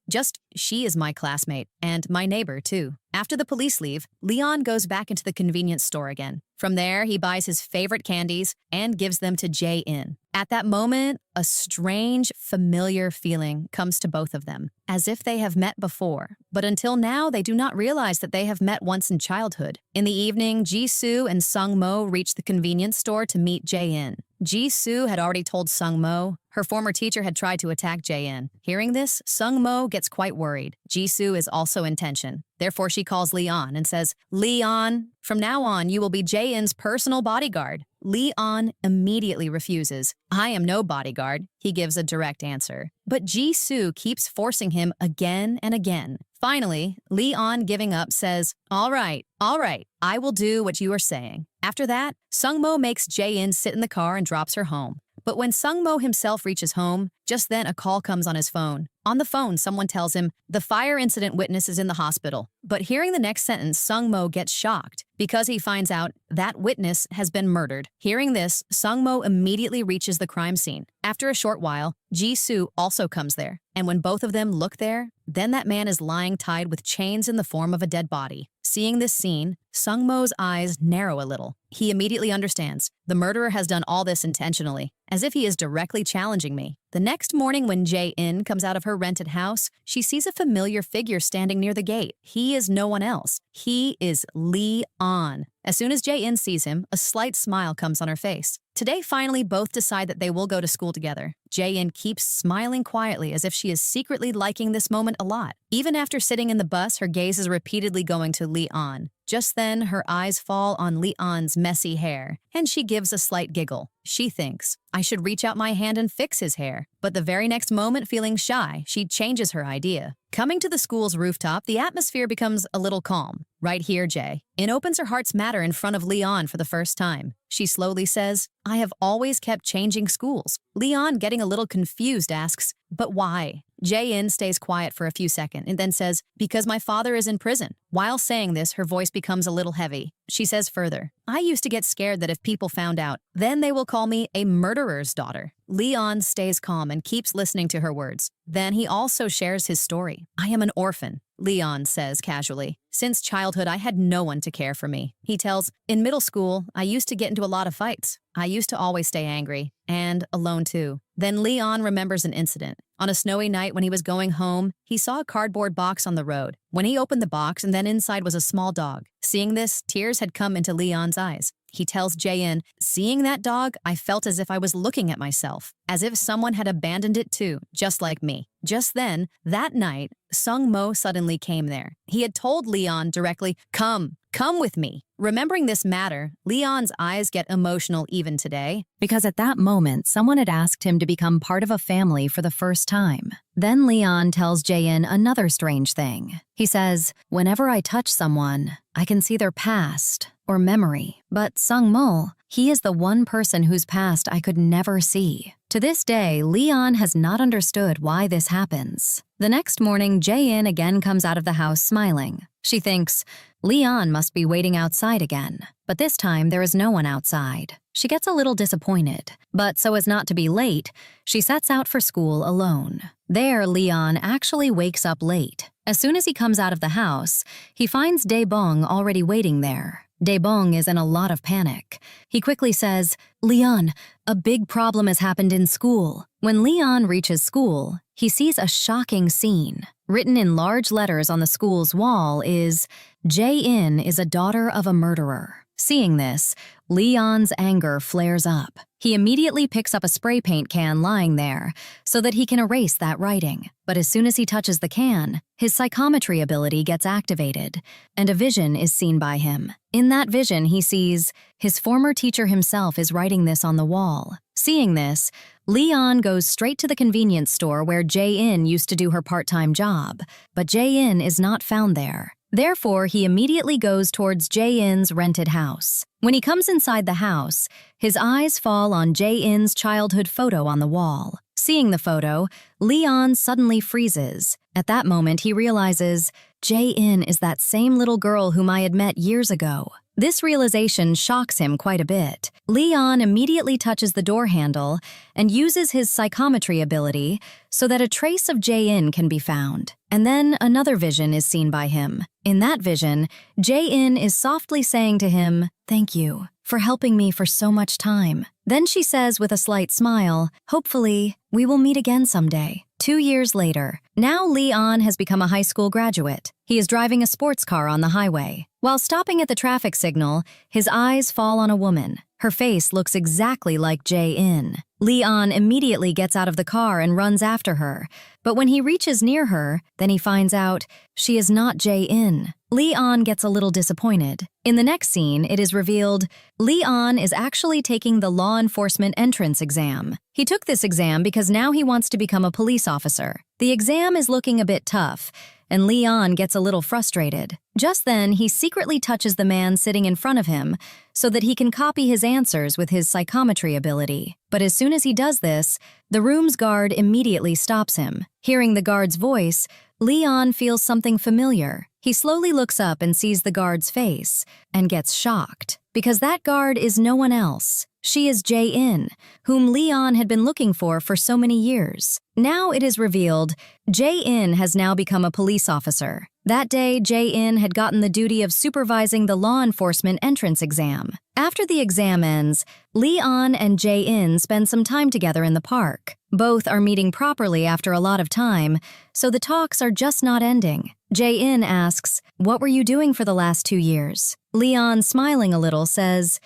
"She is my classmate, and my neighbor too." After the police leave, Leon goes back into the convenience store again. From there, he buys his favorite candies and gives them to Jae-in. At that moment, a strange, familiar feeling comes to both of them, as if they have met before. But until now, they do not realize that they have met once in childhood. In the evening, Jisoo and Sung-mo reach the convenience store to meet Jae-in. Jisoo had already told Sung-mo her former teacher had tried to attack Jae-in. Hearing this, Sung-mo gets quite worried. Jisoo is also in tension. Therefore, she calls Leon and says, "Leon, from now on, you will be Jae-in's personal bodyguard." Leon immediately refuses. "I am no bodyguard," he gives a direct answer. But Jisoo keeps forcing him again and again. Finally, Leon, giving up, says, all right, I will do what you are saying." After that, Sung-mo makes Jae-in sit in the car and drops her home. But when Sung-mo himself reaches home, just then a call comes on his phone. On the phone, someone tells him, "The fire incident witness is in the hospital." But hearing the next sentence, Sung-mo gets shocked because he finds out that witness has been murdered. Hearing this, Sung-mo immediately reaches the crime scene. After a short while, Jisoo also comes there. And when both of them look there, then that man is lying tied with chains in the form of a dead body. Seeing this scene, Sung-mo's eyes narrow a little. He immediately understands. The murderer has done all this intentionally, as if he is directly challenging me. The next morning when Jae-in comes out of her rented house, she sees a familiar figure standing near the gate. He is no one else. He is Leon. As soon as Jae-in sees him, a slight smile comes on her face. Today, finally, both decide that they will go to school together. Jae-in keeps smiling quietly as if she is secretly liking this moment a lot. Even after sitting in the bus, her gaze is repeatedly going to Leon. Just then, her eyes fall on Leon's messy hair, and she gives a slight giggle. She thinks, "I should reach out my hand and fix his hair." But the very next moment, feeling shy, she changes her idea. Coming to the school's rooftop, the atmosphere becomes a little calm. Right here, Jae-in opens her heart's matter in front of Leon for the first time. She slowly says, "I have always kept changing schools." Leon, getting a little confused, asks, "But why?" Jae-in stays quiet for a few seconds and then says, "Because my father is in prison." While saying this, her voice becomes a little heavy. She says further, "I used to get scared that if people found out, then they will call me a murderer's daughter." Leon stays calm and keeps listening to her words. Then he also shares his story. "I am an orphan," Leon says casually. "Since childhood, I had no one to care for me." He tells, "In middle school, I used to get into a lot of fights. I used to always stay angry, and alone too." Then Leon remembers an incident. On a snowy night when he was going home, he saw a cardboard box on the road. When he opened the box, and then inside was a small dog. Seeing this, tears had come into Leon's eyes. He tells Jae-in, "Seeing that dog, I felt as if I was looking at myself, as if someone had abandoned it too, just like me." Just then, that night, Sung-mo suddenly came there. He had told Leon directly, Come with me." Remembering this matter, Leon's eyes get emotional even today, because at that moment, someone had asked him to become part of a family for the first time. Then Leon tells Jae-in another strange thing. He says, "Whenever I touch someone, I can see their past or memory. But Sung-mo, he is the one person whose past I could never see." To this day, Leon has not understood why this happens. The next morning, Jae-in again comes out of the house smiling. She thinks, Leon must be waiting outside again. But this time, there is no one outside. She gets a little disappointed, but so as not to be late, she sets out for school alone. There, Leon actually wakes up late. As soon as he comes out of the house, he finds Dae-bong already waiting there. Dae-bong is in a lot of panic. He quickly says, "Leon, a big problem has happened in school." When Leon reaches school, he sees a shocking scene. Written in large letters on the school's wall is, "Jae-in is a daughter of a murderer." Seeing this, Leon's anger flares up. He immediately picks up a spray paint can lying there so that he can erase that writing. But as soon as he touches the can, his psychometry ability gets activated, and a vision is seen by him. In that vision, he sees his former teacher himself is writing this on the wall. Seeing this, Leon goes straight to the convenience store where Jae-in used to do her part-time job, but Jae-in is not found there. Therefore, he immediately goes towards Jae-in's rented house. When he comes inside the house, his eyes fall on Jae-in's childhood photo on the wall. Seeing the photo, Leon suddenly freezes. At that moment, he realizes, Jae-in is that same little girl whom I had met years ago. This realization shocks him quite a bit. Leon immediately touches the door handle and uses his psychometry ability so that a trace of Jae-in can be found. And then another vision is seen by him. In that vision, Jae-in is softly saying to him, "Thank you for helping me for so much time." Then she says with a slight smile, "Hopefully, we will meet again someday." 2 years later, now Leon has become a high school graduate. He is driving a sports car on the highway. While stopping at the traffic signal, his eyes fall on a woman. Her face looks exactly like Jae-in. Leon immediately gets out of the car and runs after her, but when he reaches near her, then he finds out she is not Jae-in. Leon gets a little disappointed. In the next scene, it is revealed Leon is actually taking the law enforcement entrance exam. He took this exam because now he wants to become a police officer. The exam is looking a bit tough, and Leon gets a little frustrated. Just then, he secretly touches the man sitting in front of him so that he can copy his answers with his psychometry ability. But as soon as he does this, the room's guard immediately stops him. Hearing the guard's voice, Leon feels something familiar. He slowly looks up and sees the guard's face and gets shocked, because that guard is no one else. She is Jae-in, whom Leon had been looking for so many years. Now it is revealed Jae-in has now become a police officer. That day, Jae-in had gotten the duty of supervising the law enforcement entrance exam. After the exam ends, Leon and Jae-in spend some time together in the park. Both are meeting properly after a lot of time, so the talks are just not ending. Jae-in asks, "What were you doing for the last 2 years?" Leon, smiling a little, says,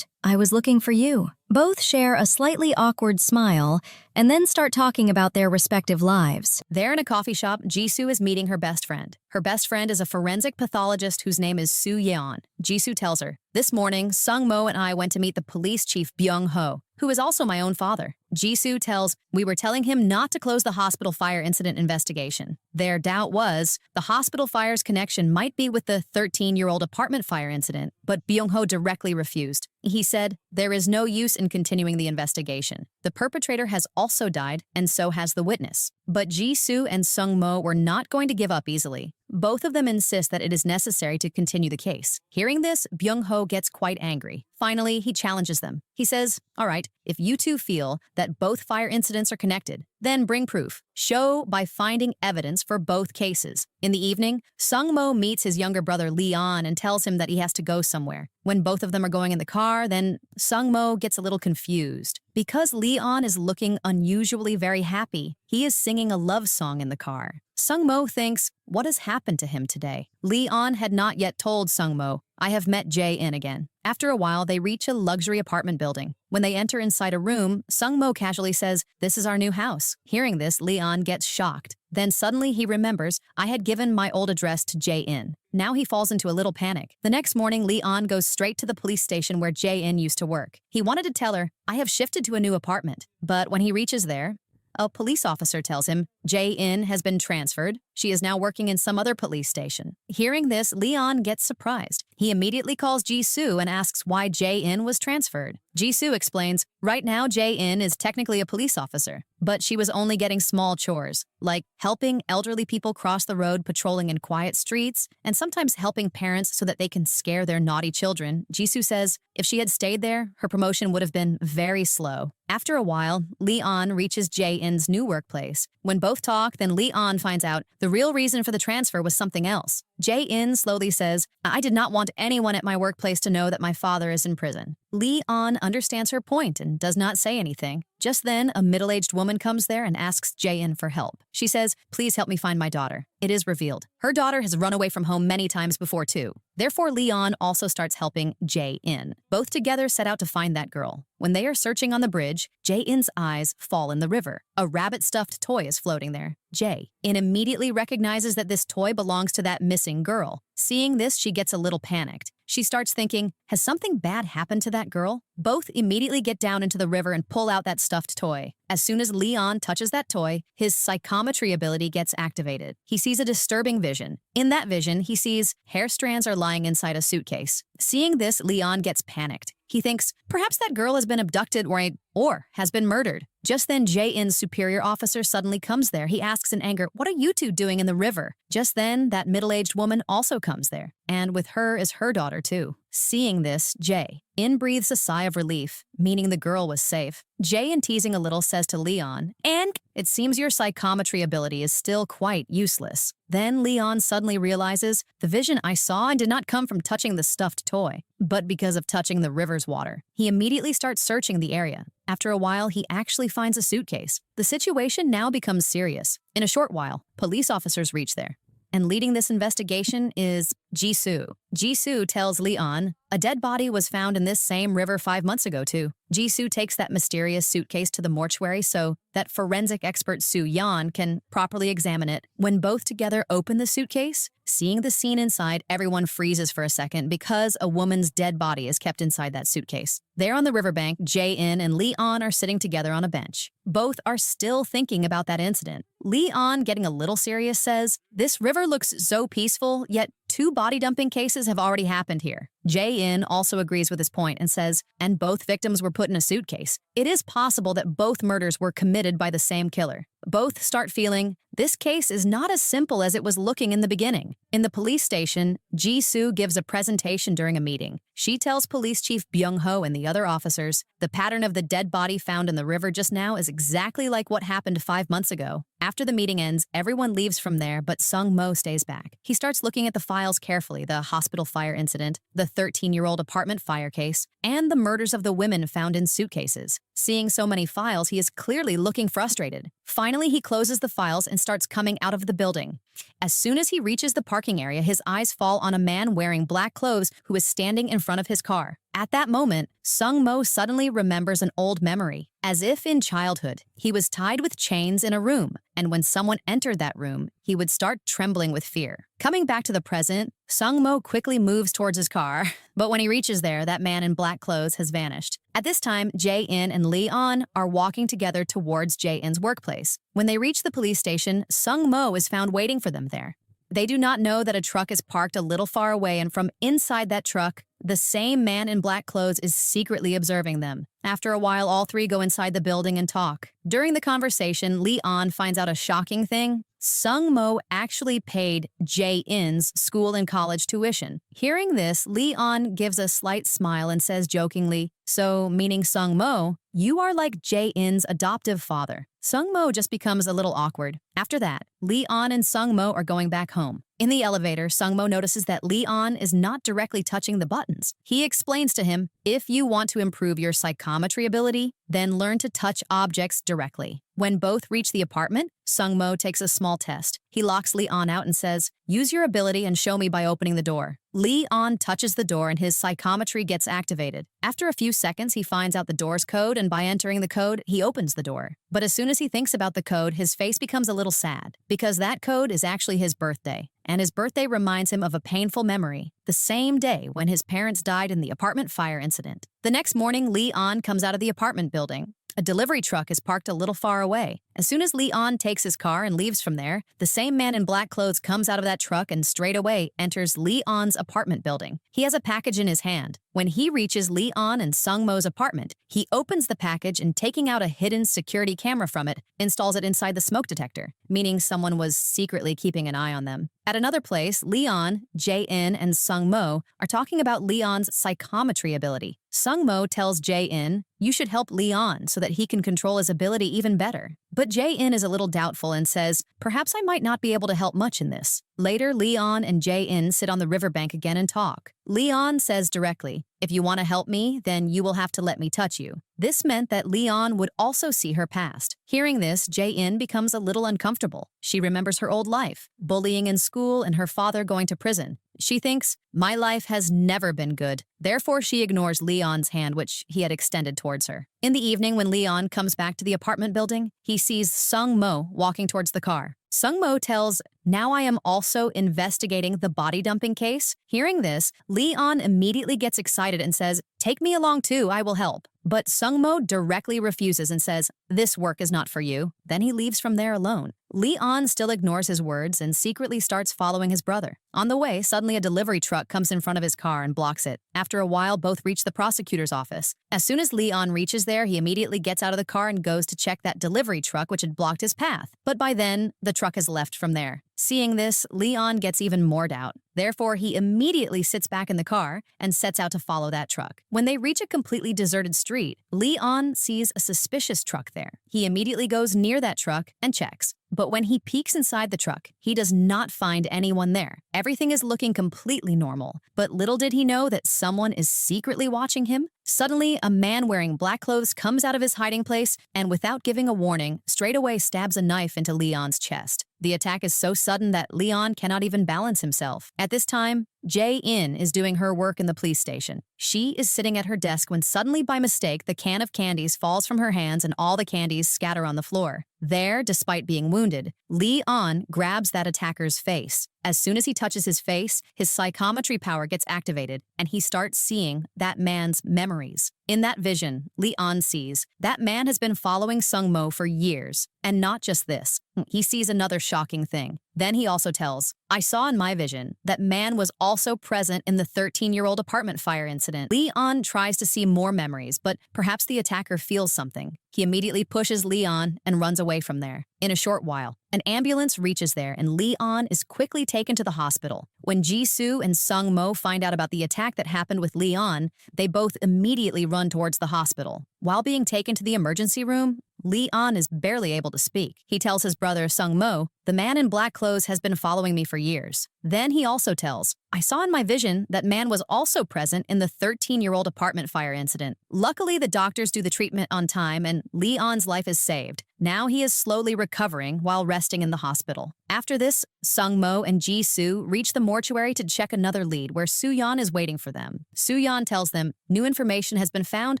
I was looking for you." Both share a slightly awkward smile and then start talking about their respective lives. There in a coffee shop, Jisoo is meeting her best friend. Her best friend is a forensic pathologist whose name is Soo Yeon. Jisoo tells her, "This morning, Sung-mo and I went to meet the police chief Byung-ho, who is also my own father." Jisoo tells, "We were telling him not to close the hospital fire incident investigation. Their doubt was the hospital fire's connection might be with the 13-year-old apartment fire incident, but Byung-ho directly refused. He said, there is no use in continuing the investigation. The perpetrator has also died, and so has the witness." But Jisoo and Sung-mo were not going to give up easily. Both of them insist that it is necessary to continue the case. Hearing this, Byung-ho gets quite angry. Finally, he challenges them. He says, "All right, if you two feel that both fire incidents are connected, then bring proof. Show by finding evidence for both cases." In the evening, Sung-mo meets his younger brother Leon and tells him that he has to go somewhere. When both of them are going in the car, then Sung-mo gets a little confused. Because Leon is looking unusually very happy, he is singing a love song in the car. Sung-mo thinks, what has happened to him today? Lee-on had not yet told Sung-mo, I have met Jae-in again. After a while, they reach a luxury apartment building. When they enter inside a room, Sung-mo casually says, this is our new house. Hearing this, Lee-on gets shocked. Then suddenly he remembers, I had given my old address to Jae-in. Now he falls into a little panic. The next morning, Lee-on goes straight to the police station where Jae-in used to work. He wanted to tell her, I have shifted to a new apartment. But when he reaches there, a police officer tells him Jae-in has been transferred. She is now working in some other police station. Hearing this, Lee-on gets surprised. He immediately calls Ji-soo and asks why Jae-in was transferred. Ji-soo explains, right now Jae-in is technically a police officer, but she was only getting small chores, like helping elderly people cross the road patrolling in quiet streets, and sometimes helping parents so that they can scare their naughty children. Ji-soo says if she had stayed there, her promotion would have been very slow. After a while, Lee-on reaches Jae-in's new workplace. When both talk, then Lee-on finds out the real reason for the transfer was something else. Jae-in slowly says, I did not want anyone at my workplace to know that my father is in prison. Lee-on understands her point and does not say anything. Just then, a middle-aged woman comes there and asks Jae-in for help. She says, please help me find my daughter. It is revealed. Her daughter has run away from home many times before too. Therefore, Lee-on also starts helping Jae-in. Both together set out to find that girl. When they are searching on the bridge, Jae-in's eyes fall in the river. A rabbit-stuffed toy is floating there. Jae-in immediately recognizes that this toy belongs to that missing girl. Seeing this, she gets a little panicked. She starts thinking, has something bad happened to that girl? Both immediately get down into the river and pull out that stuffed toy. As soon as Lee-on touches that toy, his psychometry ability gets activated. He sees a disturbing vision. In that vision, he sees hair strands are lying inside a suitcase. Seeing this, Lee-on gets panicked. He thinks, perhaps that girl has been abducted or has been murdered. Just then, Jae-in's superior officer suddenly comes there. He asks in anger, what are you two doing in the river? Just then, that middle-aged woman also comes there, and with her is her daughter too. Seeing this, Jae-in breathes a sigh of relief, meaning the girl was safe. Jae-in, teasing a little, says to Lee-on, and it seems your psychometry ability is still quite useless. Then Lee-on suddenly realizes, the vision I saw did not come from touching the stuffed toy, but because of touching the river's water. He immediately starts searching the area. After a while, he actually finds a suitcase. The situation now becomes serious. In a short while, police officers reach there. And leading this investigation is Ji-soo. Ji-soo tells Lee-on, a dead body was found in this same river 5 months ago too. Ji-soo takes that mysterious suitcase to the mortuary so that forensic expert Soo-yeon can properly examine it. When both together open the suitcase, seeing the scene inside, everyone freezes for a second because a woman's dead body is kept inside that suitcase. There on the riverbank, Jae-in and Lee-on are sitting together on a bench. Both are still thinking about that incident. Lee-on, getting a little serious, says, this river looks so peaceful, yet 2 body dumping cases have already happened here. Jae-in also agrees with his point and says, and both victims were put in a suitcase. It is possible that both murders were committed by the same killer. Both start feeling, this case is not as simple as it was looking in the beginning. In the police station, Ji-soo gives a presentation during a meeting. She tells Police Chief Byung-ho and the other officers, the pattern of the dead body found in the river just now is exactly like what happened 5 months ago. After the meeting ends, everyone leaves from there, but Sung-mo stays back. He starts looking at the files carefully, the hospital fire incident, the 13-year-old apartment fire case, and the murders of the women found in suitcases. Seeing so many files, he is clearly looking frustrated. Finally, he closes the files and starts coming out of the building. As soon as he reaches the parking area, his eyes fall on a man wearing black clothes who is standing in front of his car. At that moment, Sung-mo suddenly remembers an old memory. As if in childhood, he was tied with chains in a room, and when someone entered that room, he would start trembling with fear. Coming back to the present, Sung-mo quickly moves towards his car, but when he reaches there, that man in black clothes has vanished. At this time, Jae-in and Lee-on are walking together towards Jae-in's workplace. When they reach the police station, Sung-mo is found waiting for them there. They do not know that a truck is parked a little far away, and from inside that truck, the same man in black clothes is secretly observing them. After a while, all three go inside the building and talk. During the conversation, Lee-on finds out a shocking thing. Sung-mo actually paid Jae-in's school and college tuition. Hearing this, Lee-on gives a slight smile and says jokingly, so meaning Sung-mo, you are like Jae-in's adoptive father. Sung-mo just becomes a little awkward. After that, Lee-on and Sung-mo are going back home. In the elevator, Sung-mo notices that Lee-on is not directly touching the buttons. He explains to him, if you want to improve your psychometry ability, then learn to touch objects directly. When both reach the apartment, Sung-mo takes a small test. He locks Lee-on out and says, "Use your ability and show me by opening the door." Lee-on touches the door and his psychometry gets activated. After a few seconds, he finds out the door's code, and by entering the code, he opens the door. But as soon as he thinks about the code, his face becomes a little sad, because that code is actually his birthday. And his birthday reminds him of a painful memory, the same day when his parents died in the apartment fire incident. The next morning, Lee-on comes out of the apartment building. A delivery truck is parked a little far away. As soon as Lee-on takes his car and leaves from there, the same man in black clothes comes out of that truck and straight away enters Lee-on's apartment building. He has a package in his hand. When he reaches Lee-on and Sung-mo's apartment, he opens the package and, taking out a hidden security camera from it, installs it inside the smoke detector, meaning someone was secretly keeping an eye on them. At another place, Lee-on, Jae-in, and Sung-mo are talking about Lee-on's psychometry ability. Sung-mo tells Jae-in, "You should help Lee-on so that he can control his ability even better." But Jae-in is a little doubtful and says, "Perhaps I might not be able to help much in this." Later, Lee-on and Jae-in sit on the riverbank again and talk. Lee-on says directly, "If you want to help me, then you will have to let me touch you." This meant that Lee-on would also see her past. Hearing this, Jae-in becomes a little uncomfortable. She remembers her old life, bullying in school and her father going to prison. She thinks, "My life has never been good." Therefore, she ignores Lee-on's hand, which he had extended towards her. In the evening, when Lee-on comes back to the apartment building, he sees Sung-mo walking towards the car. Sung-mo tells, "Now I am also investigating the body dumping case." Hearing this, Lee-on immediately gets excited and says, "Take me along too, I will help." But Sung-mo directly refuses and says, "This work is not for you." Then he leaves from there alone. Lee-on still ignores his words and secretly starts following his brother. On the way, suddenly a delivery truck comes in front of his car and blocks it. After a while, both reach the prosecutor's office. As soon as Lee-on reaches there, he immediately gets out of the car and goes to check that delivery truck which had blocked his path. But by then, the truck has left from there. Seeing this, Lee-on gets even more doubt. Therefore, he immediately sits back in the car and sets out to follow that truck. When they reach a completely deserted street, Lee-on sees a suspicious truck there. He immediately goes near that truck and checks. But when he peeks inside the truck, he does not find anyone there. Everything is looking completely normal. But little did he know that someone is secretly watching him. Suddenly, a man wearing black clothes comes out of his hiding place and, without giving a warning, straight away stabs a knife into Lee-on's chest. The attack is so sudden that Lee-on cannot even balance himself. At this time, Jae-in is doing her work in the police station. She is sitting at her desk when suddenly, by mistake, the can of candies falls from her hands and all the candies scatter on the floor. There, despite being wounded, Lee-on grabs that attacker's face. As soon as he touches his face, his psychometry power gets activated, and he starts seeing that man's memories. In that vision, Lee-on sees that man has been following Sung-mo for years. And not just this, he sees another shocking thing. Then he also tells, "I saw in my vision that man was also present in the 13-year-old apartment fire incident." Lee-on tries to see more memories, but perhaps the attacker feels something. He immediately pushes Lee-on and runs away from there. In a short while, an ambulance reaches there and Lee-on is quickly taken to the hospital. When Ji-soo and Sung-mo find out about the attack that happened with Lee-on, they both immediately run towards the hospital. While being taken to the emergency room, Lee-on is barely able to speak. He tells his brother Sung-mo, "The man in black clothes has been following me for years." Then he also tells, "I saw in my vision that man was also present in the 13-year-old apartment fire incident." Luckily, the doctors do the treatment on time and Lee-on's life is saved. Now he is slowly recovering while resting in the hospital. After this, Sung-mo and Ji-soo reach the mortuary to check another lead where Soo-yeon is waiting for them. Soo-yeon tells them new information has been found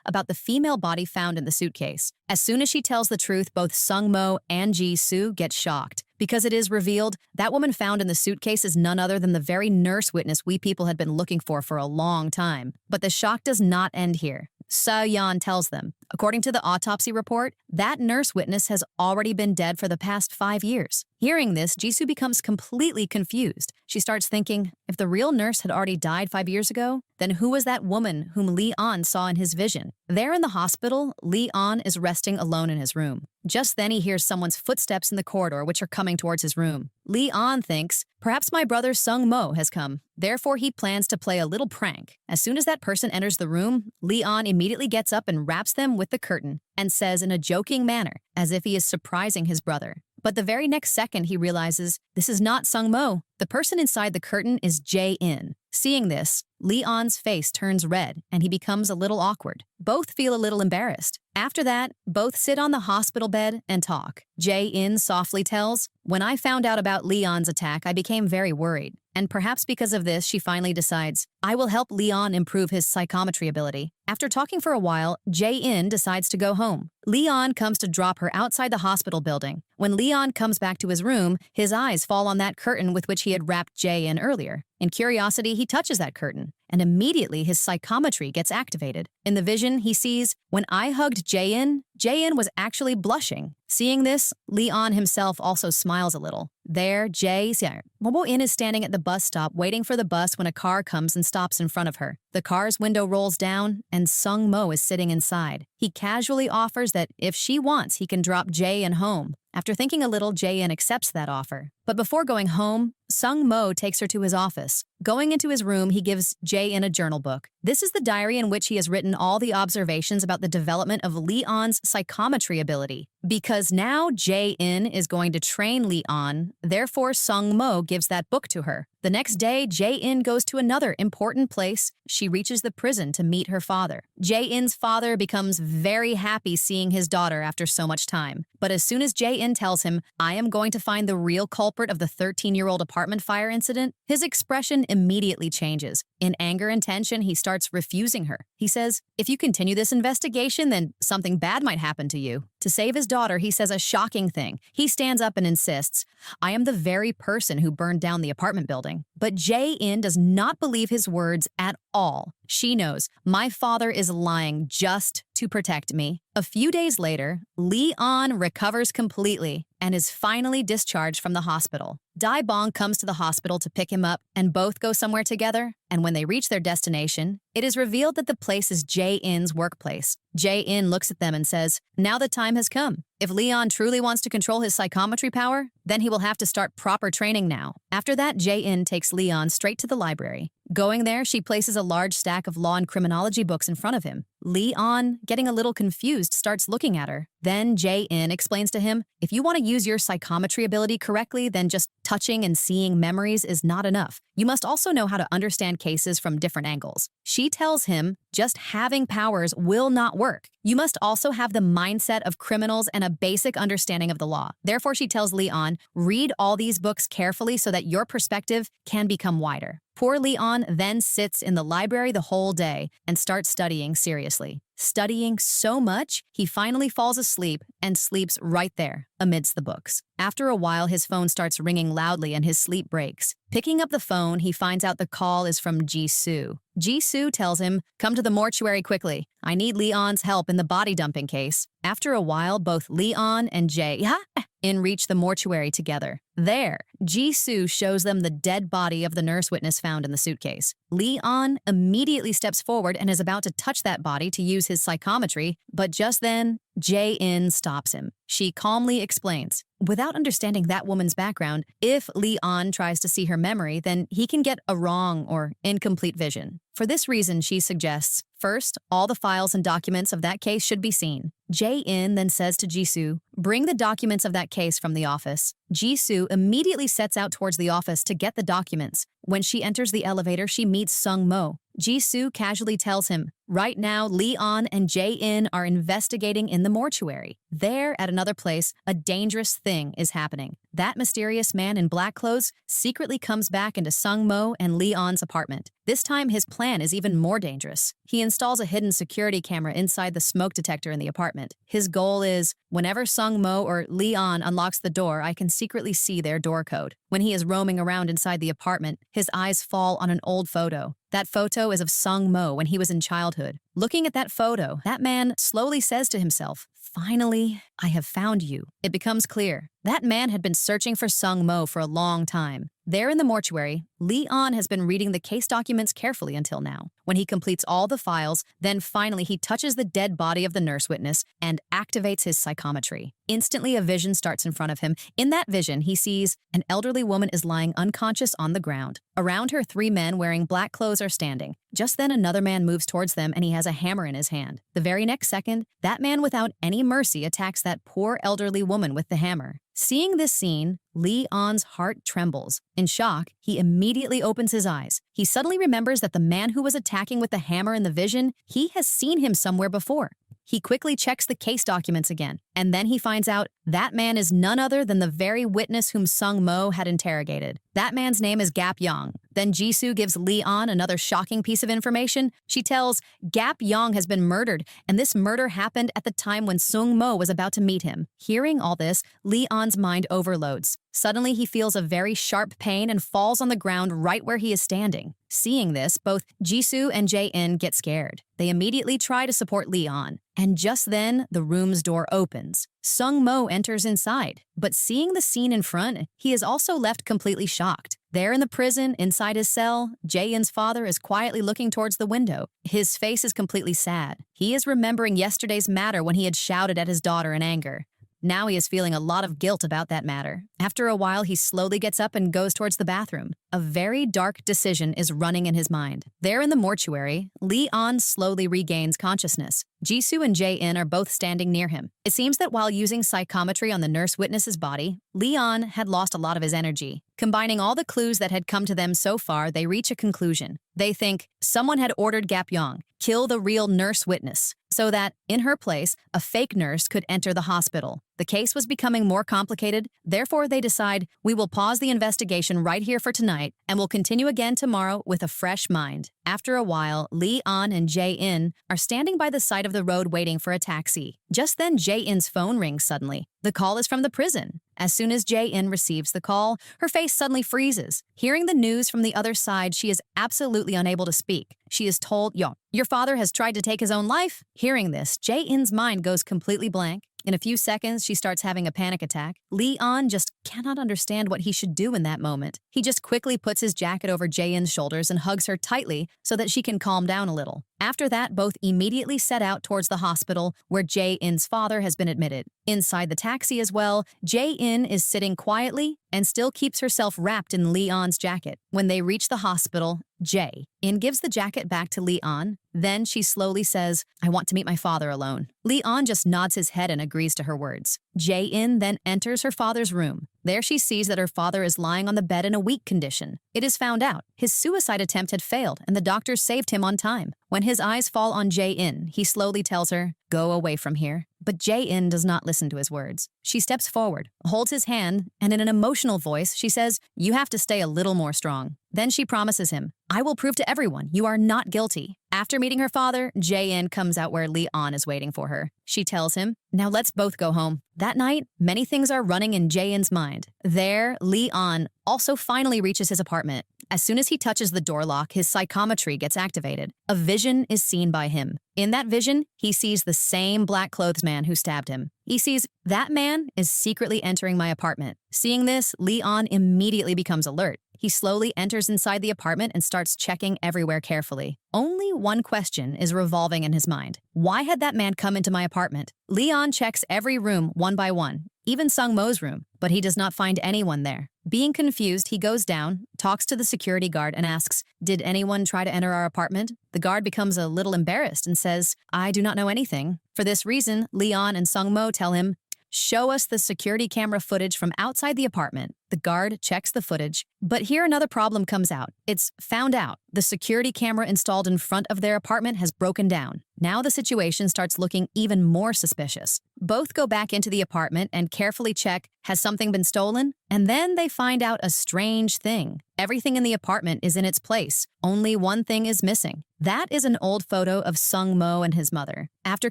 about the female body found in the suitcase. As soon as she tells the truth, both Sung-mo and Ji-soo get shocked, because it is revealed that woman found in the suitcase is none other than the very nurse witness we people had been looking for a long time. But the shock does not end here. Soo-yeon tells them, according to the autopsy report, that nurse witness has already been dead for the past 5 years. Hearing this, Ji-soo becomes completely confused. She starts thinking, if the real nurse had already died 5 years ago, then who was that woman whom Lee-on saw in his vision? There in the hospital, Lee-on is resting alone in his room. Just then he hears someone's footsteps in the corridor which are coming towards his room. Lee-on thinks, perhaps my brother Sung-mo has come. Therefore, he plans to play a little prank. As soon as that person enters the room, Lee-on immediately gets up and wraps them with the curtain and says in a joking manner, as if he is surprising his brother. But the very next second he realizes this is not Sung-mo. The person inside the curtain is Jae-in. Seeing this, Lee-on's face turns red and he becomes a little awkward. Both feel a little embarrassed. After that, both sit on the hospital bed and talk. Jae-in softly tells, "When I found out about Leon's attack, I became very worried. And perhaps because of this, she finally decides, I will help Leon improve his psychometry ability." After talking for a while, Jae-in decides to go home. Leon comes to drop her outside the hospital building. When Leon comes back to his room, his eyes fall on that curtain with which he had wrapped Jae-in earlier. In curiosity, he touches that curtain, and immediately his psychometry gets activated. In the vision, he sees, when I hugged Jae-in, Jae-in was actually blushing. Seeing this, Leon himself also smiles a little. There, Momo-in is standing at the bus stop waiting for the bus when a car comes and stops in front of her. The car's window rolls down, and Sung-mo is sitting inside. He casually offers that if she wants, he can drop Jae-in home. After thinking a little, Jae-in accepts that offer. But before going home, Sung-mo takes her to his office. Going into his room, he gives Jae-in a journal book. This is the diary in which he has written all the observations about the development of Leon's psychometry ability. Because now Jae-in is going to train Leon, therefore Sung-mo gives that book to her. The next day, Jae-in goes to another important place. She reaches the prison to meet her father. Jae-in's father becomes very happy seeing his daughter after so much time. But as soon as Jae-in tells him, I am going to find the real culprit of the 13-year-old apartment fire incident, his expression immediately changes. In anger and tension, he starts refusing her. He says, if you continue this investigation, then something bad might happen to you. To save his daughter, he says a shocking thing. He stands up and insists, I am the very person who burned down the apartment building. But Jae-in does not believe his words at all. She knows, my father is lying just to protect me. A few days later, Leon recovers completely and is finally discharged from the hospital. Dae-bong comes to the hospital to pick him up, and both go somewhere together, and when they reach their destination, it is revealed that the place is Jae-in's workplace. Jae-in looks at them and says, now the time has come. If Leon truly wants to control his psychometry power, then he will have to start proper training now. After that, Jae-in takes Leon straight to the library. Going there, she places a large stack of law and criminology books in front of him. Leon, getting a little confused, starts looking at her. Then Jae-in explains to him, if you want to use your psychometry ability correctly, then just touching and seeing memories is not enough. You must also know how to understand cases from different angles. She tells him, just having powers will not work. You must also have the mindset of criminals and a basic understanding of the law. Therefore, she tells Leon, read all these books carefully so that your perspective can become wider. Poor Leon then sits in the library the whole day and starts studying seriously. Studying so much, he finally falls asleep and sleeps right there amidst the books. After a while, his phone starts ringing loudly and his sleep breaks. Picking up the phone, he finds out the call is from Jisoo. Jisoo tells him, come to the mortuary quickly. I need Leon's help in the body dumping case. After a while, both Leon and Jae-in reach the mortuary together. There, Jisoo shows them the dead body of the nurse witness found in the suitcase. Leon immediately steps forward and is about to touch that body to use his psychometry, but just then, Jae-in stops him. She calmly explains, without understanding that woman's background, if Leon tries to see her memory, then he can get a wrong or incomplete vision. For this reason, she suggests, first, all the files and documents of that case should be seen. Jae-in then says to Jisoo, bring the documents of that case from the office. Jisoo immediately sets out towards the office to get the documents. When she enters the elevator, she meets Sung-mo. Jisoo casually tells him, right now, Leon and Jae-in are investigating in the mortuary. There, at another place, a dangerous thing is happening. That mysterious man in black clothes secretly comes back into Sung-mo and Leon's apartment. This time, his plan is even more dangerous. He installs a hidden security camera inside the smoke detector in the apartment. His goal is, whenever Sung-mo or Leon unlocks the door, I can secretly see their door code. When he is roaming around inside the apartment, his eyes fall on an old photo. That photo is of Sung-mo when he was in childhood. Looking at that photo, that man slowly says to himself, finally, I have found you. It becomes clear. That man had been searching for Sung-mo for a long time. There in the mortuary, Leon has been reading the case documents carefully until now. When he completes all the files, then finally he touches the dead body of the nurse witness and activates his psychometry. Instantly, a vision starts in front of him. In that vision, he sees an elderly woman is lying unconscious on the ground. Around her, 3 men wearing black clothes are standing. Just then, another man moves towards them and he has a hammer in his hand. The very next second, that man without any mercy attacks that poor elderly woman with the hammer. Seeing this scene, Leon's heart trembles. In shock, he immediately opens his eyes. He suddenly remembers that the man who was attacking with the hammer in the vision, he has seen him somewhere before. He quickly checks the case documents again, and then he finds out that man is none other than the very witness whom Sung Mo had interrogated. That man's name is Gap Yong. Then Jisoo gives Leon another shocking piece of information. She tells Gap Yong has been murdered, and this murder happened at the time when Sung Mo was about to meet him. Hearing all this, Leon's mind overloads. Suddenly, he feels a very sharp pain and falls on the ground right where he is standing. Seeing this, both Jisoo and Jae-in get scared. They immediately try to support Leon, and just then, the room's door opens. Sung Mo enters inside, but seeing the scene in front, he is also left completely shocked. There in the prison, inside his cell, Jae-in's father is quietly looking towards the window. His face is completely sad. He is remembering yesterday's matter when he had shouted at his daughter in anger. Now he is feeling a lot of guilt about that matter. After a while, he slowly gets up and goes towards the bathroom. A very dark decision is running in his mind. There in the mortuary, Leon slowly regains consciousness. Jisoo and Jae-in are both standing near him. It seems that while using psychometry on the nurse witness's body, Leon had lost a lot of his energy. Combining all the clues that had come to them so far, they reach a conclusion. They think someone had ordered Gap Yong kill the real nurse witness, so that, in her place, a fake nurse could enter the hospital. The case was becoming more complicated, therefore they decide, we will pause the investigation right here for tonight and will continue again tomorrow with a fresh mind. After a while, Leon and Jae-in are standing by the side of the road waiting for a taxi. Just then, Jae-in's phone rings suddenly. The call is from the prison. As soon as Jae-in receives the call, her face suddenly freezes. Hearing the news from the other side, she is absolutely unable to speak. She is told, your father has tried to take his own life. Hearing this, Jae-in's mind goes completely blank. In a few seconds, she starts having a panic attack. Leon just cannot understand what he should do in that moment. He just quickly puts his jacket over Jae-in's shoulders and hugs her tightly so that she can calm down a little. After that, both immediately set out towards the hospital where Jae-in's father has been admitted. Inside the taxi as well, Jae-in is sitting quietly and still keeps herself wrapped in Leon's jacket. When they reach the hospital, Jae-in gives the jacket back to Leon. Then she slowly says, I want to meet my father alone. Leon just nods his head and agrees to her words. Jae-in then enters her father's room. There she sees that her father is lying on the bed in a weak condition. It is found out his suicide attempt had failed and the doctors saved him on time. When his eyes fall on Jae-in, he slowly tells her, go away from here. But Jae-in does not listen to his words. She steps forward, holds his hand, and in an emotional voice, she says, you have to stay a little more strong. Then she promises him, I will prove to everyone you are not guilty. After meeting her father, Jae-in comes out where Leon is waiting for her. She tells him, now let's both go home. That night, many things are running in Jae-in's mind. There, Leon also finally reaches his apartment. As soon as he touches the door lock, his psychometry gets activated. A vision is seen by him. In that vision, he sees the same black clothes man who stabbed him. He sees that man is secretly entering my apartment. Seeing this, Leon immediately becomes alert. He slowly enters inside the apartment and starts checking everywhere carefully. Only one question is revolving in his mind. Why had that man come into my apartment? Leon checks every room one by one, even Sung Mo's room, but he does not find anyone there. Being confused, he goes down, talks to the security guard and asks, did anyone try to enter our apartment? The guard becomes a little embarrassed and says, I do not know anything. For this reason, Leon and Sung Mo tell him, show us the security camera footage from outside the apartment. The guard checks the footage, but here another problem comes out. It's found out the security camera installed in front of their apartment has broken down. Now the situation starts looking even more suspicious. Both go back into the apartment and carefully check, has something been stolen? And then they find out a strange thing. Everything in the apartment is in its place. Only one thing is missing. That is an old photo of Sung Mo and his mother. After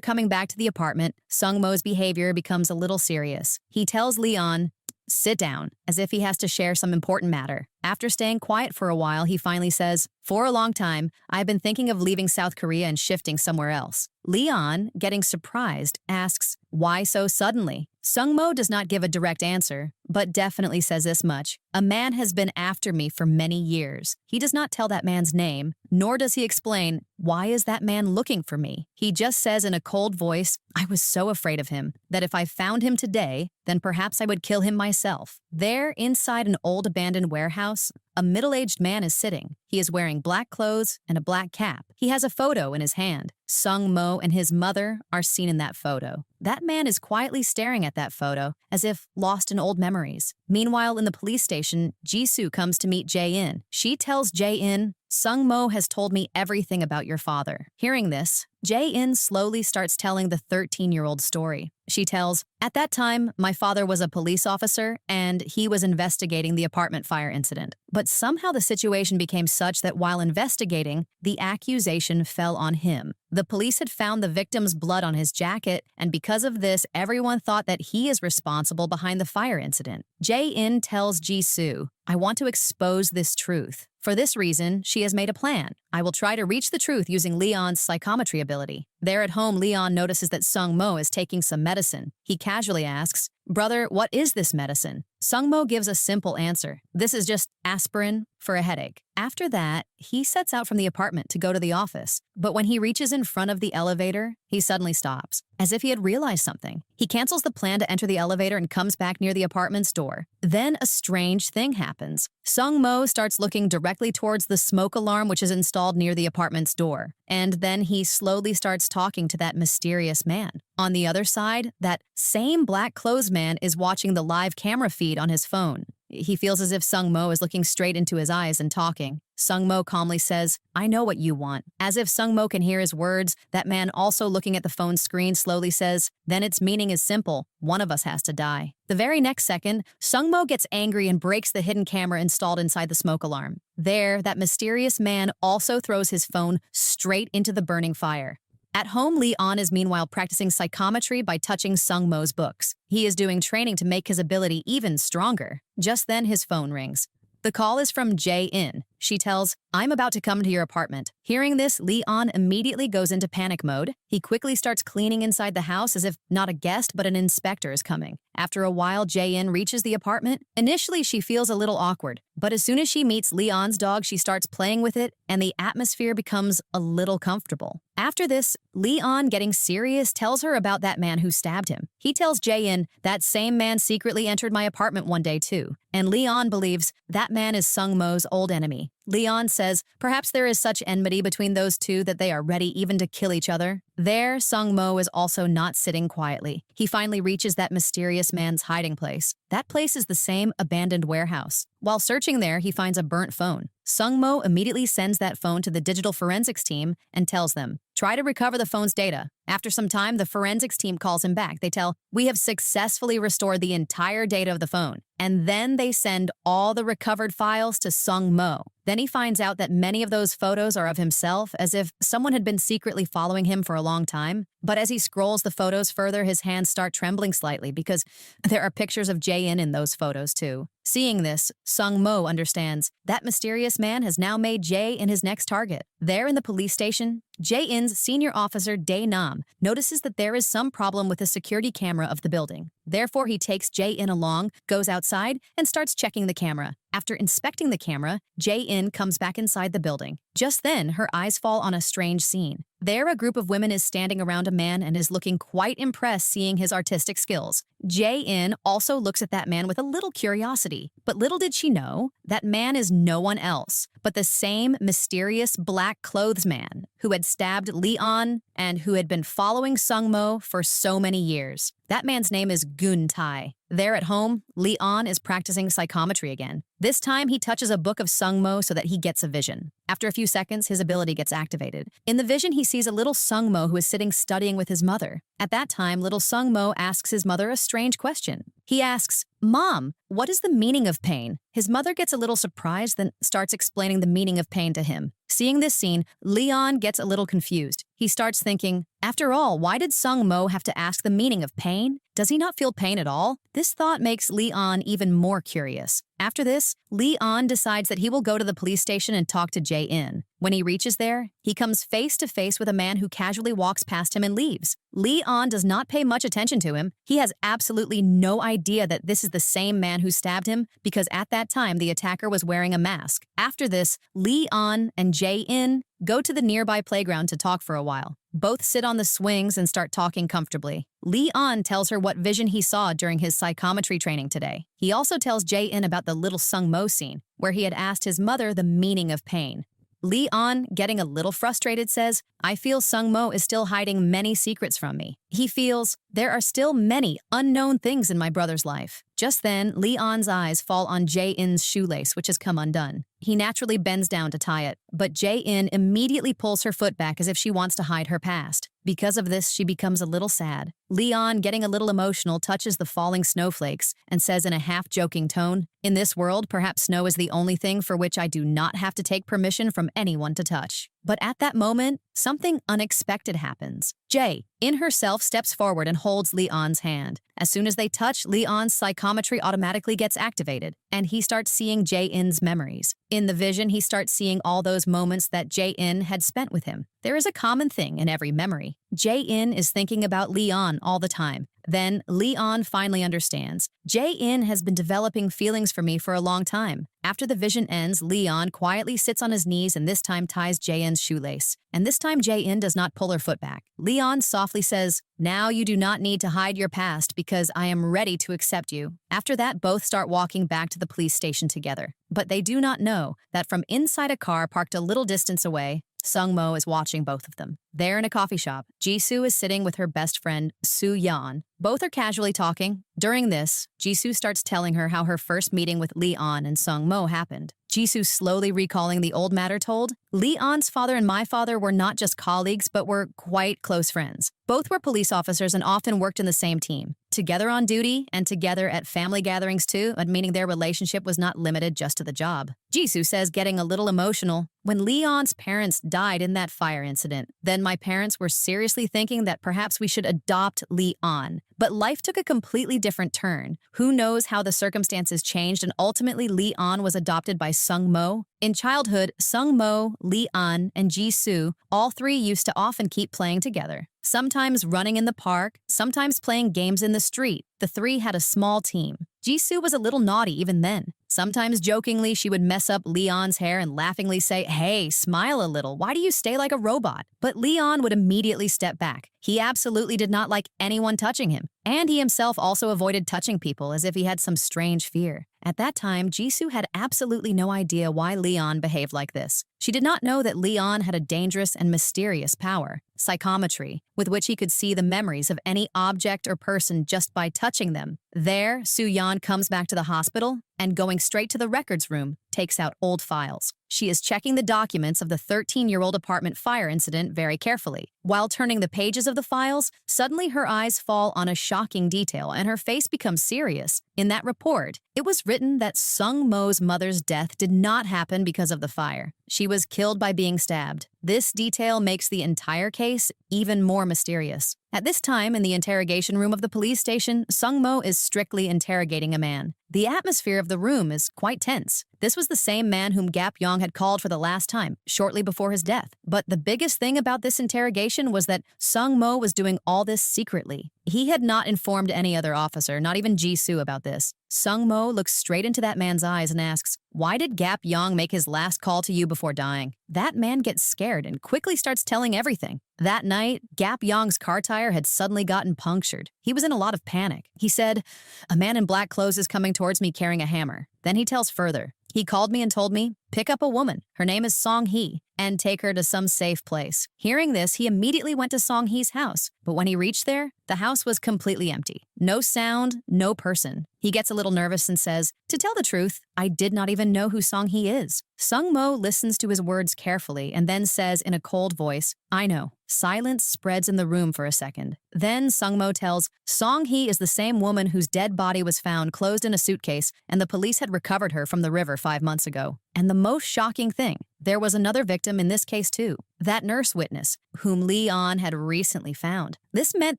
coming back to the apartment, Sung Mo's behavior becomes a little serious. He tells Leon, sit down, as if he has to share some important matter. After staying quiet for a while, he finally says, for a long time, I've been thinking of leaving South Korea and shifting somewhere else. Leon, getting surprised, asks, why so suddenly? Sung Mo does not give a direct answer, but definitely says this much. A man has been after me for many years. He does not tell that man's name, nor does he explain, why is that man looking for me? He just says in a cold voice, I was so afraid of him, that if I found him today, then perhaps I would kill him myself. There, inside an old abandoned warehouse, a middle-aged man is sitting. He is wearing black clothes and a black cap. He has a photo in his hand. Sung Mo and his mother are seen in that photo. That man is quietly staring at that photo, as if lost in old memories. Meanwhile, in the police station, Jisoo comes to meet Jae-in. She tells Jae-in, Sung-mo has told me everything about your father. Hearing this, Jae-in slowly starts telling the 13-year-old story. She tells, at that time, my father was a police officer and he was investigating the apartment fire incident. But somehow the situation became such that while investigating, the accusation fell on him. The police had found the victim's blood on his jacket, and because of this, everyone thought that he is responsible behind the fire incident. Jae-in tells Ji-soo, I want to expose this truth. For this reason, she has made a plan. I will try to reach the truth using Leon's psychometry ability. There at home, Leon notices that Sung-mo is taking some medicine. He casually asks, brother, what is this medicine? Sung-mo gives a simple answer. This is just aspirin for a headache. After that, he sets out from the apartment to go to the office. But when he reaches in front of the elevator, he suddenly stops, as if he had realized something. He cancels the plan to enter the elevator and comes back near the apartment's door. Then a strange thing happens. Sung-mo starts looking directly towards the smoke alarm which is installed near the apartment's door. And then he slowly starts talking to that mysterious man. On the other side, that same black clothes man is watching the live camera feed on his phone. He feels as if Sung-mo is looking straight into his eyes and talking. Sung-mo calmly says, I know what you want. As if Sung-mo can hear his words, that man also looking at the phone screen slowly says, then its meaning is simple. One of us has to die. The very next second, Sung-mo gets angry and breaks the hidden camera installed inside the smoke alarm. There, that mysterious man also throws his phone straight into the burning fire. At home, Leon is meanwhile practicing psychometry by touching Sung-mo's books. He is doing training to make his ability even stronger. Just then, his phone rings. The call is from Jae-in. She tells, I'm about to come to your apartment. Hearing this, Leon immediately goes into panic mode. He quickly starts cleaning inside the house as if not a guest but an inspector is coming. After a while, Jae-in reaches the apartment. Initially, she feels a little awkward, but as soon as she meets Leon's dog, she starts playing with it, and the atmosphere becomes a little comfortable. After this, Leon, getting serious, tells her about that man who stabbed him. He tells Jae-in that same man secretly entered my apartment one day too, and Leon believes that man is Sung-mo's old enemy. Leon says perhaps there is such enmity between those two that they are ready even to kill each other. There, Sung-mo is also not sitting quietly. He finally reaches that mysterious man's hiding place. That place is the same abandoned warehouse. While searching there, he finds a burnt phone. Sung-mo immediately sends that phone to the digital forensics team and tells them, try to recover the phone's data. After some time, the forensics team calls him back. They tell, we have successfully restored the entire data of the phone. And then they send all the recovered files to Sung-mo. Then he finds out that many of those photos are of himself, as if someone had been secretly following him for a long time. But as he scrolls the photos further, his hands start trembling slightly because there are pictures of Jae-in in those photos too. Seeing this, Sung-mo understands that mysterious man has now made Jae-in his next target. There in the police station, Jae-in's senior officer Dae-nam notices that there is some problem with the security camera of the building. Therefore, he takes Jae-in along, goes outside, and starts checking the camera. After inspecting the camera, Jae-in comes back inside the building. Just then, her eyes fall on a strange scene. There, a group of women is standing around a man and is looking quite impressed seeing his artistic skills. Jae-in also looks at that man with a little curiosity. But little did she know, that man is no one else but the same mysterious black clothes man who had stabbed Leon and who had been following Sung-mo for so many years. That man's name is Gun-tae. There at home, Leon is practicing psychometry again. This time, he touches a book of Sung-mo so that he gets a vision. After a few seconds, his ability gets activated. In the vision, he sees a little Sung-mo who is sitting studying with his mother. At that time, little Sung-mo asks his mother a strange question. He asks, Mom, what is the meaning of pain? His mother gets a little surprised, then starts explaining the meaning of pain to him. Seeing this scene, Leon gets a little confused. He starts thinking, after all, why did Sung-mo have to ask the meaning of pain? Does he not feel pain at all? This thought makes Leon even more curious. After this, Leon decides that he will go to the police station and talk to Jae-in. When he reaches there, he comes face to face with a man who casually walks past him and leaves. Leon does not pay much attention to him. He has absolutely no idea that this is the same man who stabbed him because at that time the attacker was wearing a mask. After this, Leon and Jae-in go to the nearby playground to talk for a while. Both sit on the swings and start talking comfortably. Leon tells her what vision he saw during his psychometry training today. He also tells Jae-in about the little Sung-mo scene, where he had asked his mother the meaning of pain. Leon, getting a little frustrated, says, I feel Sung-mo is still hiding many secrets from me. He feels there are still many unknown things in my brother's life. Just then, Leon's eyes fall on Jae-in's shoelace, which has come undone. He naturally bends down to tie it, but Jae-in immediately pulls her foot back as if she wants to hide her past. Because of this, she becomes a little sad. Leon, getting a little emotional, touches the falling snowflakes and says in a half-joking tone, "In this world, perhaps snow is the only thing for which I do not have to take permission from anyone to touch." But at that moment, something unexpected happens. Jae, in herself, steps forward and holds Leon's hand. As soon as they touch, Leon's psychometry automatically gets activated, and he starts seeing Jae-in's memories. In the vision, he starts seeing all those moments that Jae-in had spent with him. There is a common thing in every memory. Jae-in is thinking about Leon all the time. Then Leon finally understands. Jae-in has been developing feelings for me for a long time. After the vision ends, Leon quietly sits on his knees and this time ties Jae-in's shoelace. And this time Jae-in does not pull her foot back. Leon softly says, "Now you do not need to hide your past because I am ready to accept you." After that, both start walking back to the police station together. But they do not know that from inside a car parked a little distance away, Sung-mo is watching both of them. There in a coffee shop, Jisoo is sitting with her best friend, Soo-yeon. Both are casually talking. During this, Jisoo starts telling her how her first meeting with Leon and Sung-mo happened. Jisoo slowly recalling the old matter told, "Leon's father and my father were not just colleagues, but were quite close friends. Both were police officers and often worked in the same team. Together on duty and together at family gatherings too, meaning their relationship was not limited just to the job." Jisoo says, getting a little emotional, "When Leon's parents died in that fire incident, then my parents were seriously thinking that perhaps we should adopt Leon. But life took a completely different turn. Who knows how the circumstances changed, and ultimately Leon was adopted by Sung-mo. In childhood, Sung-mo, Leon, and Jisoo, all three used to often keep playing together. Sometimes running in the park, sometimes playing games in the street. The three had a small team. Jisoo was a little naughty even then. Sometimes jokingly, she would mess up Leon's hair and laughingly say, 'Hey, smile a little. Why do you stay like a robot?' But Leon would immediately step back. He absolutely did not like anyone touching him. And he himself also avoided touching people as if he had some strange fear. At that time, Jisoo had absolutely no idea why Leon behaved like this. She did not know that Leon had a dangerous and mysterious power, psychometry, with which he could see the memories of any object or person just by touching them. There, Soo-yeon comes back to the hospital and, going straight to the records room, takes out old files. She is checking the documents of the 13-year-old apartment fire incident very carefully. While turning the pages of the files, suddenly her eyes fall on a shocking detail and her face becomes serious. In that report, it was written that Sung-mo's mother's death did not happen because of the fire. She was killed by being stabbed. This detail makes the entire case even more mysterious. At this time, in the interrogation room of the police station, Sung-mo is strictly interrogating a man. The atmosphere of the room is quite tense. This was the same man whom Gap-yong had called for the last time, shortly before his death. But the biggest thing about this interrogation was that Sung-mo was doing all this secretly. He had not informed any other officer, not even Jisoo, about this. Sung-mo looks straight into that man's eyes and asks, "Why did Gap-yong make his last call to you before dying?" That man gets scared and quickly starts telling everything. That night, Gap-yong's car tire had suddenly gotten punctured. He was in a lot of panic. He said, "A man in black clothes is coming towards me carrying a hammer." Then he tells further, "He called me and told me, pick up a woman. Her name is Song-hee, and take her to some safe place." Hearing this, he immediately went to Song-hee's house. But when he reached there, the house was completely empty. No sound, no person. He gets a little nervous and says, "To tell the truth, I did not even know who Song-hee is." Sung-mo listens to his words carefully and then says in a cold voice, "I know." Silence spreads in the room for a second. Then Sung-mo tells, Song-hee is the same woman whose dead body was found closed in a suitcase and the police had recovered her from the river 5 months ago. And the most shocking thing, there was another victim in this case too. That nurse witness, whom Leon had recently found. This meant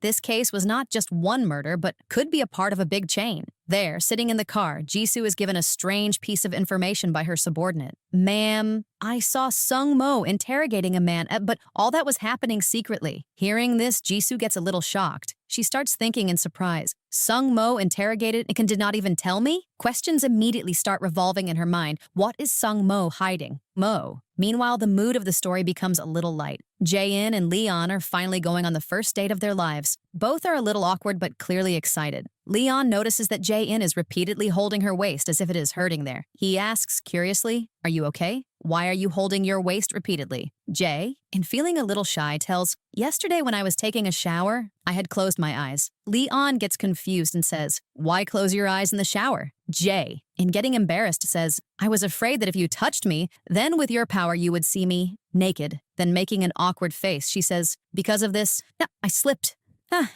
this case was not just one murder, but could be a part of a big chain. There, sitting in the car, Jisoo is given a strange piece of information by her subordinate. "Ma'am, I saw Sung-mo interrogating a man, but all that was happening secretly." Hearing this, Jisoo gets a little shocked. She starts thinking in surprise. Sung-mo interrogated and did not even tell me? Questions immediately start revolving in her mind. What is Sung-mo hiding? Meanwhile, the mood of the story becomes a little light. Jae-in and Leon are finally going on the first date of their lives. Both are a little awkward but clearly excited. Leon notices that Jae-in is repeatedly holding her waist as if it is hurting there. He asks curiously, "Are you okay?" Why are you holding your waist repeatedly? Jae, in feeling a little shy, tells, yesterday when I was taking a shower, I had closed my eyes. Leon gets confused and says, why close your eyes in the shower? Jae, in getting embarrassed, says, I was afraid that if you touched me, then with your power you would see me naked. Then making an awkward face, she says, because of this, no, I slipped.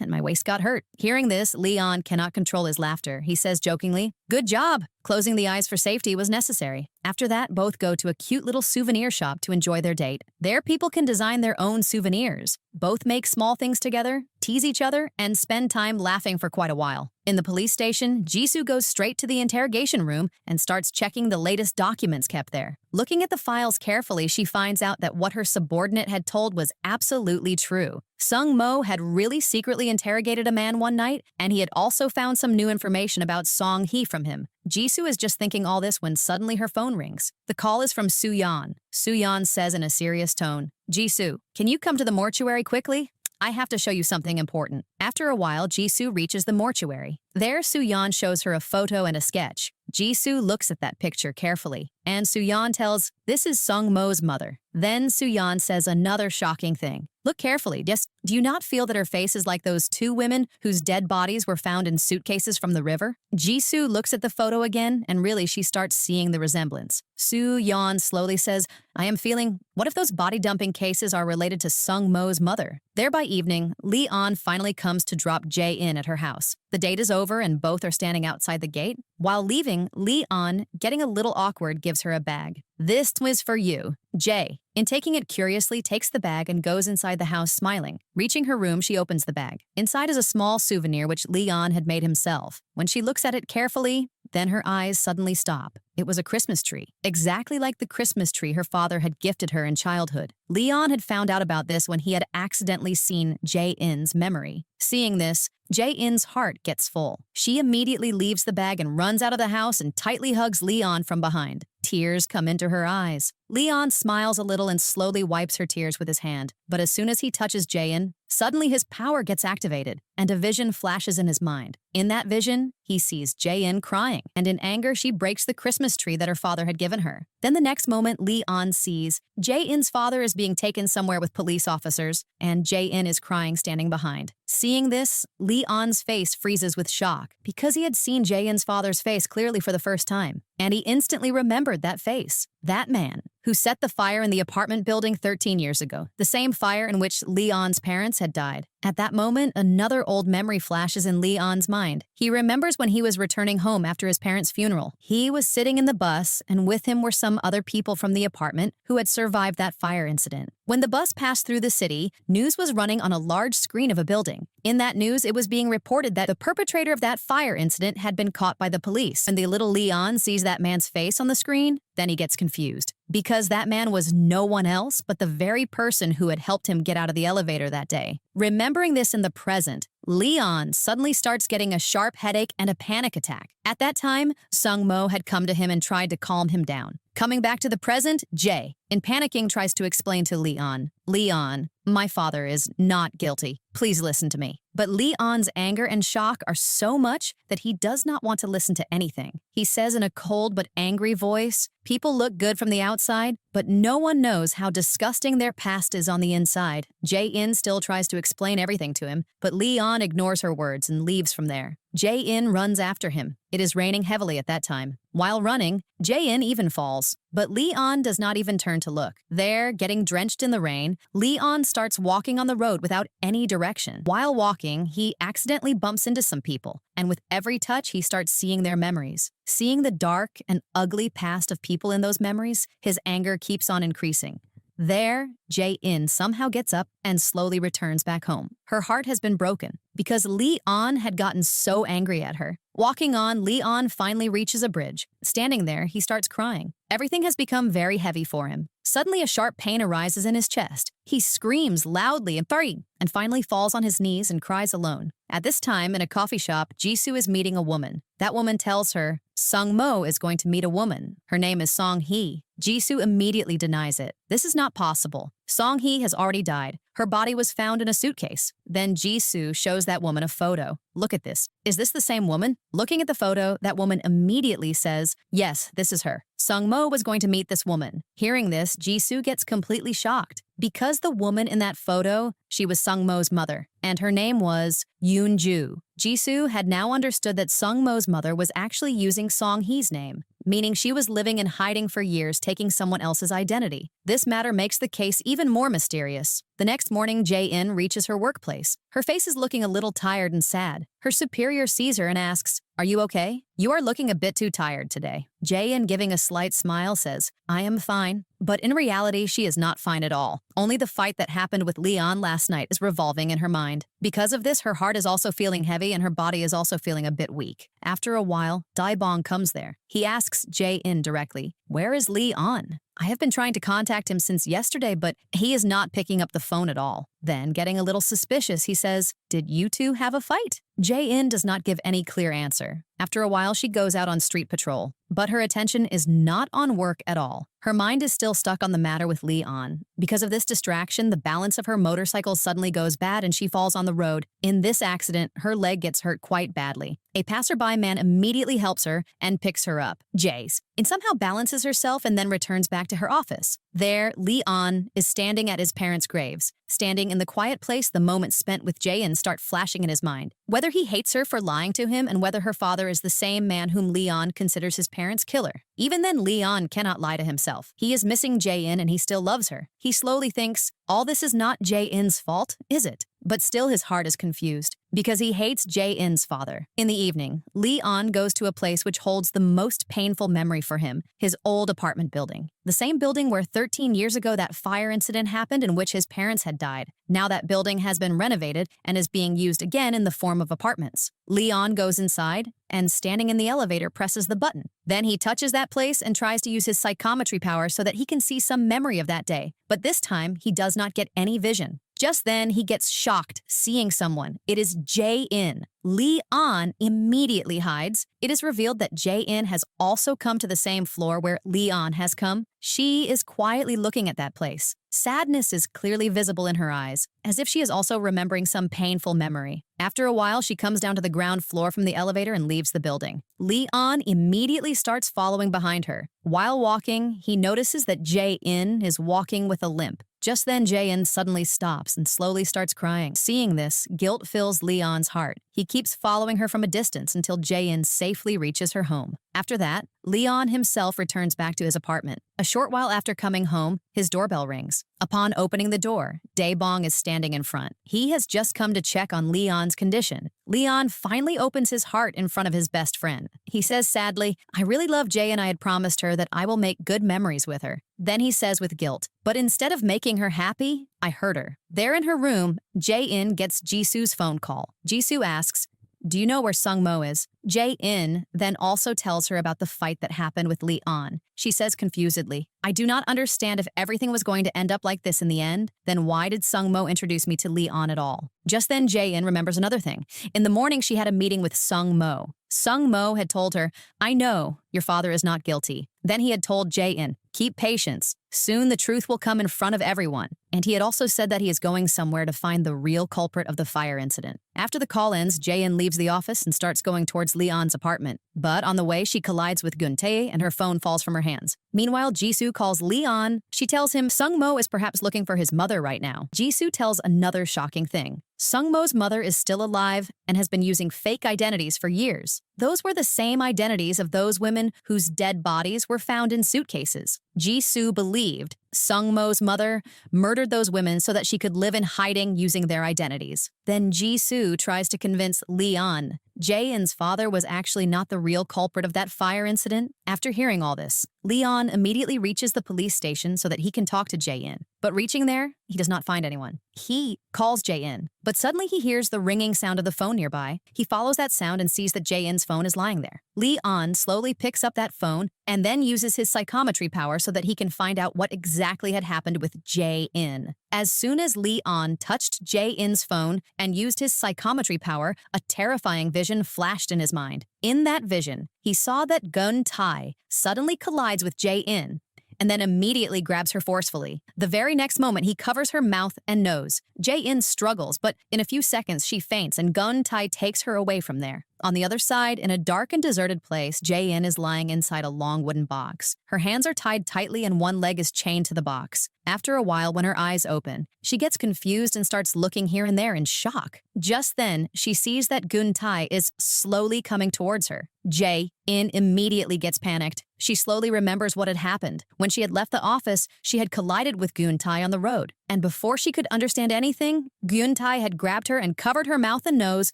And my waist got hurt. Hearing this, Leon cannot control his laughter. He says jokingly, good job. Closing the eyes for safety was necessary. After that, both go to a cute little souvenir shop to enjoy their date. There, people can design their own souvenirs. Both make small things together, tease each other, and spend time laughing for quite a while. In the police station, Jisoo goes straight to the interrogation room and starts checking the latest documents kept there. Looking at the files carefully, she finds out that what her subordinate had told was absolutely true. Sung Mo had really secretly interrogated a man one night, and he had also found some new information about Song Hee from him. Jisoo is just thinking all this when suddenly her phone rings. The call is from Soo-yeon. Soo-yeon says in a serious tone, Jisoo, can you come to the mortuary quickly? I have to show you something important. After a while, Jisoo reaches the mortuary. There, Soo-yeon shows her a photo and a sketch. Jisoo looks at that picture carefully, and Soo-yeon tells, this is Sung Mo's mother. Then Soo-yeon says another shocking thing. Look carefully. Do you not feel that her face is like those two women whose dead bodies were found in suitcases from the river? Jisoo looks at the photo again, and really she starts seeing the resemblance. Soo-yeon slowly says, I am feeling, what if those body-dumping cases are related to Sung Mo's mother? There by evening, Leon finally comes to drop Jae in at her house. The date is over and both are standing outside the gate. While leaving, Leon, getting a little awkward, gives her a bag. This was for you. Jae, in taking it curiously, takes the bag and goes inside the house smiling. Reaching her room, she opens the bag. Inside is a small souvenir which Leon had made himself. When she looks at it carefully, then her eyes suddenly stop. It was a Christmas tree, exactly like the Christmas tree her father had gifted her in childhood. Leon had found out about this when he had accidentally seen Jae-in's memory. Seeing this, Jae-in's heart gets full. She immediately leaves the bag and runs out of the house and tightly hugs Leon from behind. Tears come into her eyes. Leon smiles a little and slowly wipes her tears with his hand. But as soon as he touches Jae-in, suddenly his power gets activated, and a vision flashes in his mind. In that vision, he sees Jae-in crying, and in anger, she breaks the Christmas tree that her father had given her. Then the next moment, Leon sees Jae-in's father is being taken somewhere with police officers, and Jae-in is crying standing behind. Seeing this, Leon's face freezes with shock, because he had seen Jae-in's father's face clearly for the first time, and he instantly remembered that face. That man who set the fire in the apartment building 13 years ago, the same fire in which Leon's parents had died. At that moment, another old memory flashes in Leon's mind. He remembers when he was returning home after his parents' funeral. He was sitting in the bus, and with him were some other people from the apartment who had survived that fire incident. When the bus passed through the city, news was running on a large screen of a building. In that news, it was being reported that the perpetrator of that fire incident had been caught by the police. When the little Leon sees that man's face on the screen, then he gets confused. Because that man was no one else but the very person who had helped him get out of the elevator that day. Remembering this in the present, Leon suddenly starts getting a sharp headache and a panic attack. At that time, Sung Mo had come to him and tried to calm him down. Coming back to the present, Jae, in panicking, tries to explain to Leon, Leon, my father is not guilty. Please listen to me. But Leon's anger and shock are so much that he does not want to listen to anything. He says in a cold but angry voice, people look good from the outside, but no one knows how disgusting their past is on the inside. Jae-in still tries to explain everything to him, but Leon ignores her words and leaves from there. Jae-in runs after him. It is raining heavily at that time. While running, Jae-in even falls, but Leon does not even turn to look. There, getting drenched in the rain, Leon starts walking on the road without any direction. While walking, he accidentally bumps into some people, and with every touch, he starts seeing their memories. Seeing the dark and ugly past of people in those memories, his anger keeps on increasing. There, Jae-in somehow gets up and slowly returns back home. Her heart has been broken because Leon had gotten so angry at her. Walking on, Leon finally reaches a bridge. Standing there, he starts crying. Everything has become very heavy for him. Suddenly, a sharp pain arises in his chest. He screams loudly and finally falls on his knees and cries alone. At this time, in a coffee shop, Jisoo is meeting a woman. That woman tells her, Sung Mo is going to meet a woman. Her name is Song Hee. Jisoo immediately denies it. This is not possible. Song Hee has already died. Her body was found in a suitcase. Then Jisoo shows that woman a photo. look at this. Is this the same woman? Looking at the photo, that woman immediately says, yes, this is her. Sung-mo was going to meet this woman. Hearing this, Jisoo gets completely shocked. Because the woman in that photo, she was Sung-mo's mother, and her name was Yoon-ju. Jisoo had now understood that Sung-mo's mother was actually using Song-hee's name, meaning she was living in hiding for years, taking someone else's identity. This matter makes the case even more mysterious. The next morning, Jae-in reaches her workplace. Her face is looking a little tired and sad. Her superior sees her and asks, "Are you okay? You are looking a bit too tired today." Jae-in, giving a slight smile, says, "I am fine." But in reality, she is not fine at all. Only the fight that happened with Leon last night is revolving in her mind. Because of this, her heart is also feeling heavy and her body is also feeling a bit weak. After a while, Dae-bong comes there. He asks Jae-in directly, "Where is Leon? I have been trying to contact him since yesterday, but he is not picking up the phone at all." Then, getting a little suspicious, he says, "Did you two have a fight?" Jae-in does not give any clear answer. After a while, she goes out on street patrol, but her attention is not on work at all. Her mind is still stuck on the matter with Leon. Because of this distraction, the balance of her motorcycle suddenly goes bad and she falls on the road. In this accident, her leg gets hurt quite badly. A passerby man immediately helps her and picks her up. Jace somehow balances herself and then returns back to her office. There, Leon is standing at his parents' graves. Standing in the quiet place, the moments spent with Jae-in start flashing in his mind. Whether he hates her for lying to him and whether her father is the same man whom Leon considers his parents' killer. Even then, Leon cannot lie to himself. He is missing Jae-in and he still loves her. He slowly thinks, all this is not Jae-in's fault, is it? But still his heart is confused, because he hates Jae-in's father. In the evening, Leon goes to a place which holds the most painful memory for him, his old apartment building. The same building where 13 years ago that fire incident happened in which his parents had died. Now that building has been renovated and is being used again in the form of apartments. Leon goes inside and, standing in the elevator, presses the button. Then he touches that place and tries to use his psychometry power so that he can see some memory of that day. But this time, he does not get any vision. Just then, he gets shocked, seeing someone. It is Jae-in. Leon immediately hides. It is revealed that Jae-in has also come to the same floor where Leon has come. She is quietly looking at that place. Sadness is clearly visible in her eyes, as if she is also remembering some painful memory. After a while, she comes down to the ground floor from the elevator and leaves the building. Leon immediately starts following behind her. While walking, he notices that Jae-in is walking with a limp. Just then, Jae-in suddenly stops and slowly starts crying. Seeing this, guilt fills Leon's heart. He keeps following her from a distance until Jae-in safely reaches her home. After that, Leon himself returns back to his apartment. A short while after coming home, his doorbell rings. Upon opening the door, Dae-bong is standing in front. He has just come to check on Leon's condition. Leon finally opens his heart in front of his best friend. He says sadly, "I really love Jae and I had promised her that I will make good memories with her." Then he says with guilt, "But instead of making her happy, I hurt her." There in her room, Jae-in gets Jisoo's phone call. Jisoo asks, "Do you know where Sung-mo is?" Jae-in then also tells her about the fight that happened with Leon. She says confusedly, "I do not understand if everything was going to end up like this in the end, then why did Sung-mo introduce me to Leon at all?" Just then Jae-in remembers another thing. In the morning, she had a meeting with Sung-mo. Sung-mo had told her, "I know your father is not guilty." Then he had told Jae-in, "Keep patience. Soon the truth will come in front of everyone." And he had also said that he is going somewhere to find the real culprit of the fire incident. After the call ends, Jae-in leaves the office and starts going towards Leon's apartment. But on the way, she collides with Gun-tae and her phone falls from her hands. Meanwhile, Jisoo calls Leon. She tells him Sung-mo is perhaps looking for his mother right now. Jisoo tells another shocking thing. Sung-mo's mother is still alive and has been using fake identities for years. Those were the same identities of those women whose dead bodies were found in suitcases. Jisoo believed Sung-mo's mother murdered those women so that she could live in hiding using their identities. Then Jisoo tries to convince Leon Jae-in's father was actually not the real culprit of that fire incident. After hearing all this, Leon immediately reaches the police station so that he can talk to Jae-in. But reaching there, he does not find anyone. He calls Jae-in, but suddenly he hears the ringing sound of the phone nearby. He follows that sound and sees that Jae-in's phone is lying there. Leon slowly picks up that phone and then uses his psychometry power so that he can find out what exactly had happened with Jae-in. As soon as Leon touched Jae-in's phone and used his psychometry power, a terrifying vision flashed in his mind. In that vision, he saw that Gun-tae suddenly collides with Jae-in. and then immediately grabs her forcefully. The very next moment, he covers her mouth and nose. Jae-in struggles, but in a few seconds, she faints and Gun-tae takes her away from there. On the other side, in a dark and deserted place, Jae-in is lying inside a long wooden box. Her hands are tied tightly and one leg is chained to the box. After a while, when her eyes open, she gets confused and starts looking here and there in shock. Just then, she sees that Gun-tae is slowly coming towards her. Jae-in immediately gets panicked. She slowly remembers what had happened. When she had left the office, she had collided with Gun-tae on the road. And before she could understand anything, Gun-tae had grabbed her and covered her mouth and nose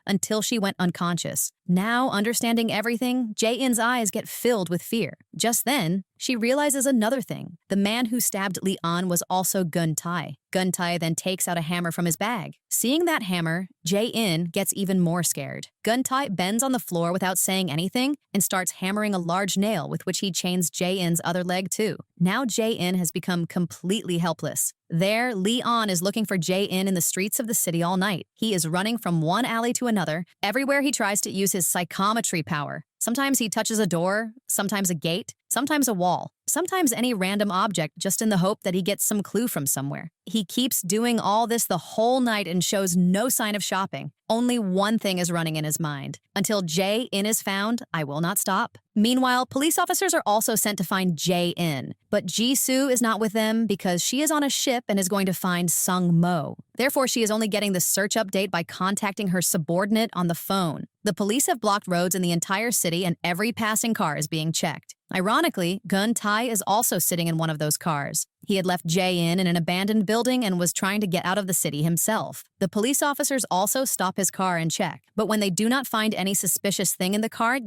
until she went unconscious. Now, understanding everything, Jae-in's eyes get filled with fear. Just then, she realizes another thing. The man who stabbed Leon was also Gun-tae. Gun-tae then takes out a hammer from his bag. Seeing that hammer, Jae-in gets even more scared. Gun-tae bends on the floor without saying anything and starts hammering a large nail with which he chains Jae-in's other leg too. Now Jae-in has become completely helpless. There, Leon is looking for Jae-in in the streets of the city all night. He is running from one alley to another. Everywhere he tries to use his psychometry power. Sometimes he touches a door, sometimes a gate, sometimes a wall, sometimes any random object just in the hope that he gets some clue from somewhere. He keeps doing all this the whole night and shows no sign of shopping. Only one thing is running in his mind. Until Jae-in is found, I will not stop. Meanwhile, police officers are also sent to find Jae-in, but Jisoo is not with them because she is on a ship and is going to find Sung-mo. Therefore, she is only getting the search update by contacting her subordinate on the phone. The police have blocked roads in the entire city and every passing car is being checked. Ironically, Gun-tae is also sitting in one of those cars. He had left Jae-in in an abandoned building and was trying to get out of the city himself. The police officers also stop his car and check, but when they do not find any suspicious thing in the car,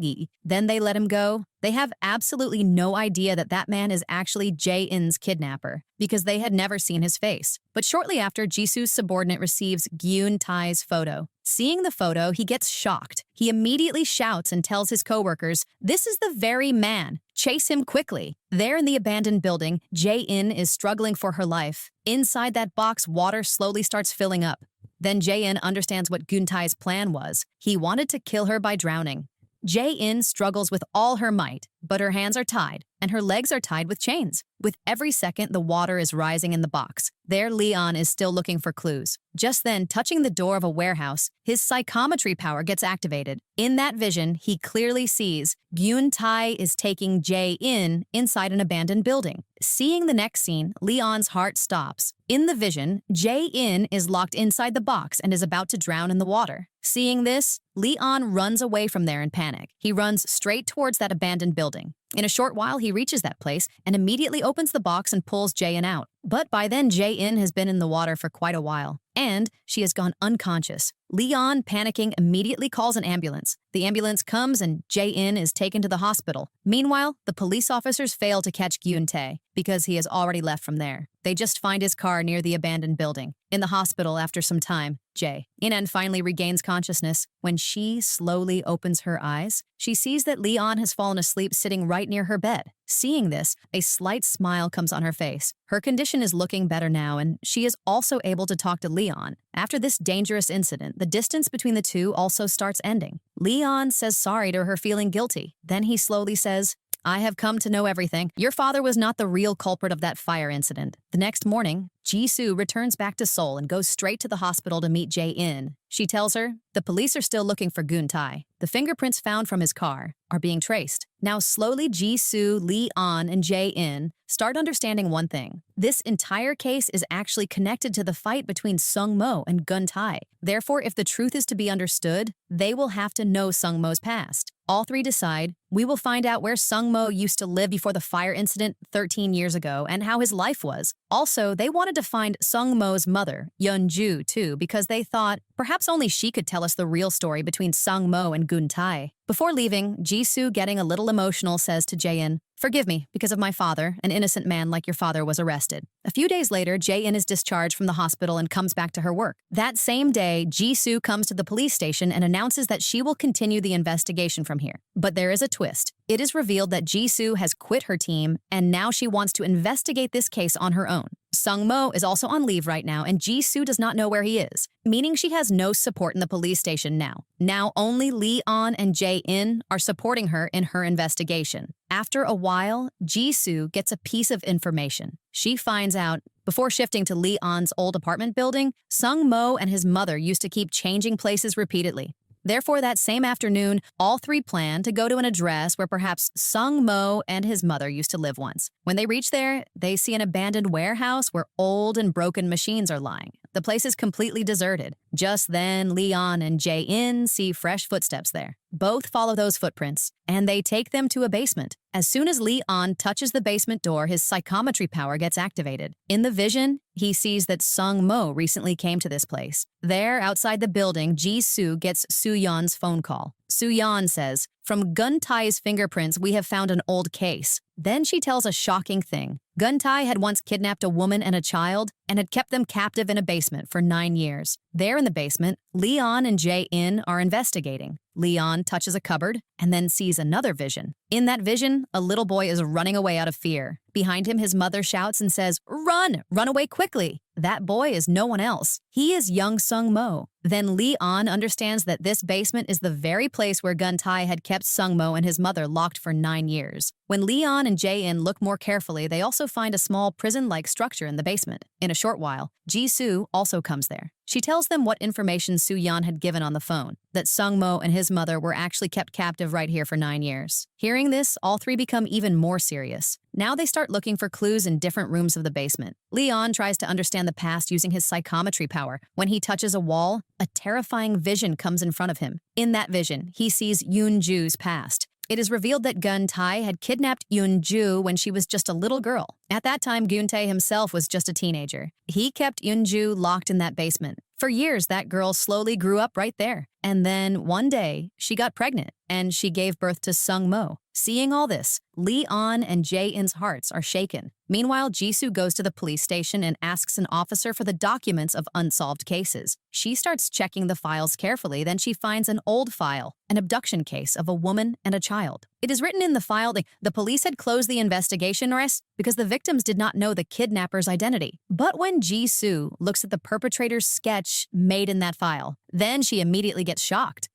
then they let him go. They have absolutely no idea that that man is actually Jae-in's kidnapper, because they had never seen his face. But shortly after, Jisoo's subordinate receives Gyun-tae's photo. Seeing the photo, he gets shocked. He immediately shouts and tells his coworkers, "This is the very man. Chase him quickly." There in the abandoned building, Jae-in is struggling for her life. Inside that box, water slowly starts filling up. Then Jae-in understands what Gun-tae's plan was. He wanted to kill her by drowning. Jae-in struggles with all her might, but her hands are tied, and her legs are tied with chains. With every second, the water is rising in the box. There, Leon is still looking for clues. Just then, touching the door of a warehouse, his psychometry power gets activated. In that vision, he clearly sees Gun-tae is taking Jae-in inside an abandoned building. Seeing the next scene, Leon's heart stops. In the vision, Jae-in is locked inside the box and is about to drown in the water. Seeing this, Leon runs away from there in panic. He runs straight towards that abandoned building. In a short while, he reaches that place and immediately opens the box and pulls Jae-in out. But by then, Jae-in has been in the water for quite a while, and she has gone unconscious. Leon, panicking, immediately calls an ambulance. The ambulance comes and Jae-in is taken to the hospital. Meanwhile, the police officers fail to catch Gun-tae because he has already left from there. They just find his car near the abandoned building. In the hospital, after some time, Jae-in finally regains consciousness. When she slowly opens her eyes, she sees that Leon has fallen asleep sitting right near her bed. Seeing this, a slight smile comes on her face. Her condition is looking better now, and she is also able to talk to Leon. After this dangerous incident, the distance between the two also starts ending. Leon says sorry to her feeling guilty. Then he slowly says, "I have come to know everything. Your father was not the real culprit of that fire incident." The next morning, Jisoo returns back to Seoul and goes straight to the hospital to meet Jae-in. She tells her, the police are still looking for Gun-tae. The fingerprints found from his car are being traced. Now slowly Jisoo, Leon, and Jae-in start understanding one thing. This entire case is actually connected to the fight between Sung-mo and Gun-tae. Therefore, if the truth is to be understood, they will have to know Sung-mo's past. All three decide, we will find out where Sung-mo used to live before the fire incident 13 years ago and how his life was. Also, they wanted to find Sung-mo's mother, Yeon-ju, too, because they thought perhaps only she could tell us the real story between Sung-mo and Gun-tae. Before leaving, Jisoo, getting a little emotional, says to Jae-in, "Forgive me, because of my father, an innocent man like your father was arrested." A few days later, Jae-in is discharged from the hospital and comes back to her work. That same day, Jisoo comes to the police station and announces that she will continue the investigation from here. But there is a twist. It is revealed that Jisoo has quit her team, and now she wants to investigate this case on her own. Sung-mo is also on leave right now, and Jisoo does not know where he is, meaning she has no support in the police station now. Now only Lee-on and Jae-in are supporting her in her investigation. After a while, Jisoo gets a piece of information. She finds out, before shifting to Lee-on's old apartment building, Sung-mo and his mother used to keep changing places repeatedly. Therefore, that same afternoon, all three plan to go to an address where perhaps Sung-mo and his mother used to live once. When they reach there, they see an abandoned warehouse where old and broken machines are lying. The place is completely deserted. Just then, Lee-on and Jae-in see fresh footsteps there. Both follow those footprints, and they take them to a basement. As soon as Lee-on touches the basement door, his psychometry power gets activated. In the vision, he sees that Sung-mo recently came to this place. There, outside the building, Ji-soo gets Soo-yeon's phone call. Soo-yeon says, "From Gun-tae's fingerprints, we have found an old case." Then she tells a shocking thing. Gun-tae had once kidnapped a woman and a child and had kept them captive in a basement for 9 years. There in the basement, Lee-on and Jae-in are investigating. Lee-on touches a cupboard and then sees another vision. In that vision, a little boy is running away out of fear. Behind him, his mother shouts and says, "Run! Run away quickly!" That boy is no one else. He is young Sung-mo. Then Lee-on understands that this basement is the very place where Gun-tae had kept Sung-mo and his mother locked for 9 years. When Lee-on and Jae-in look more carefully, they also find a small prison-like structure in the basement. In a short while, Ji-soo also comes there. She tells them what information Soo-yeon had given on the phone, that Sung-mo and his mother were actually kept captive right here for 9 years. Hearing this, all three become even more serious. Now they start looking for clues in different rooms of the basement. Lee-on tries to understand the past using his psychometry power. When he touches a wall, a terrifying vision comes in front of him. In that vision, he sees Yoon-ju's past. It is revealed that Gun-tae had kidnapped Yoon-ju when she was just a little girl. At that time, Gun-tae himself was just a teenager. He kept Yoon-ju locked in that basement. For years, that girl slowly grew up right there. And then one day, she got pregnant, and she gave birth to Sung-mo. Seeing all this, Lee-on and Jae-in's hearts are shaken. Meanwhile, Jisoo goes to the police station and asks an officer for the documents of unsolved cases. She starts checking the files carefully, then she finds an old file, an abduction case of a woman and a child. It is written in the file that the police had closed the investigation arrest because the victims did not know the kidnapper's identity. But when Jisoo looks at the perpetrator's sketch made in that file, then she immediately gets shocked.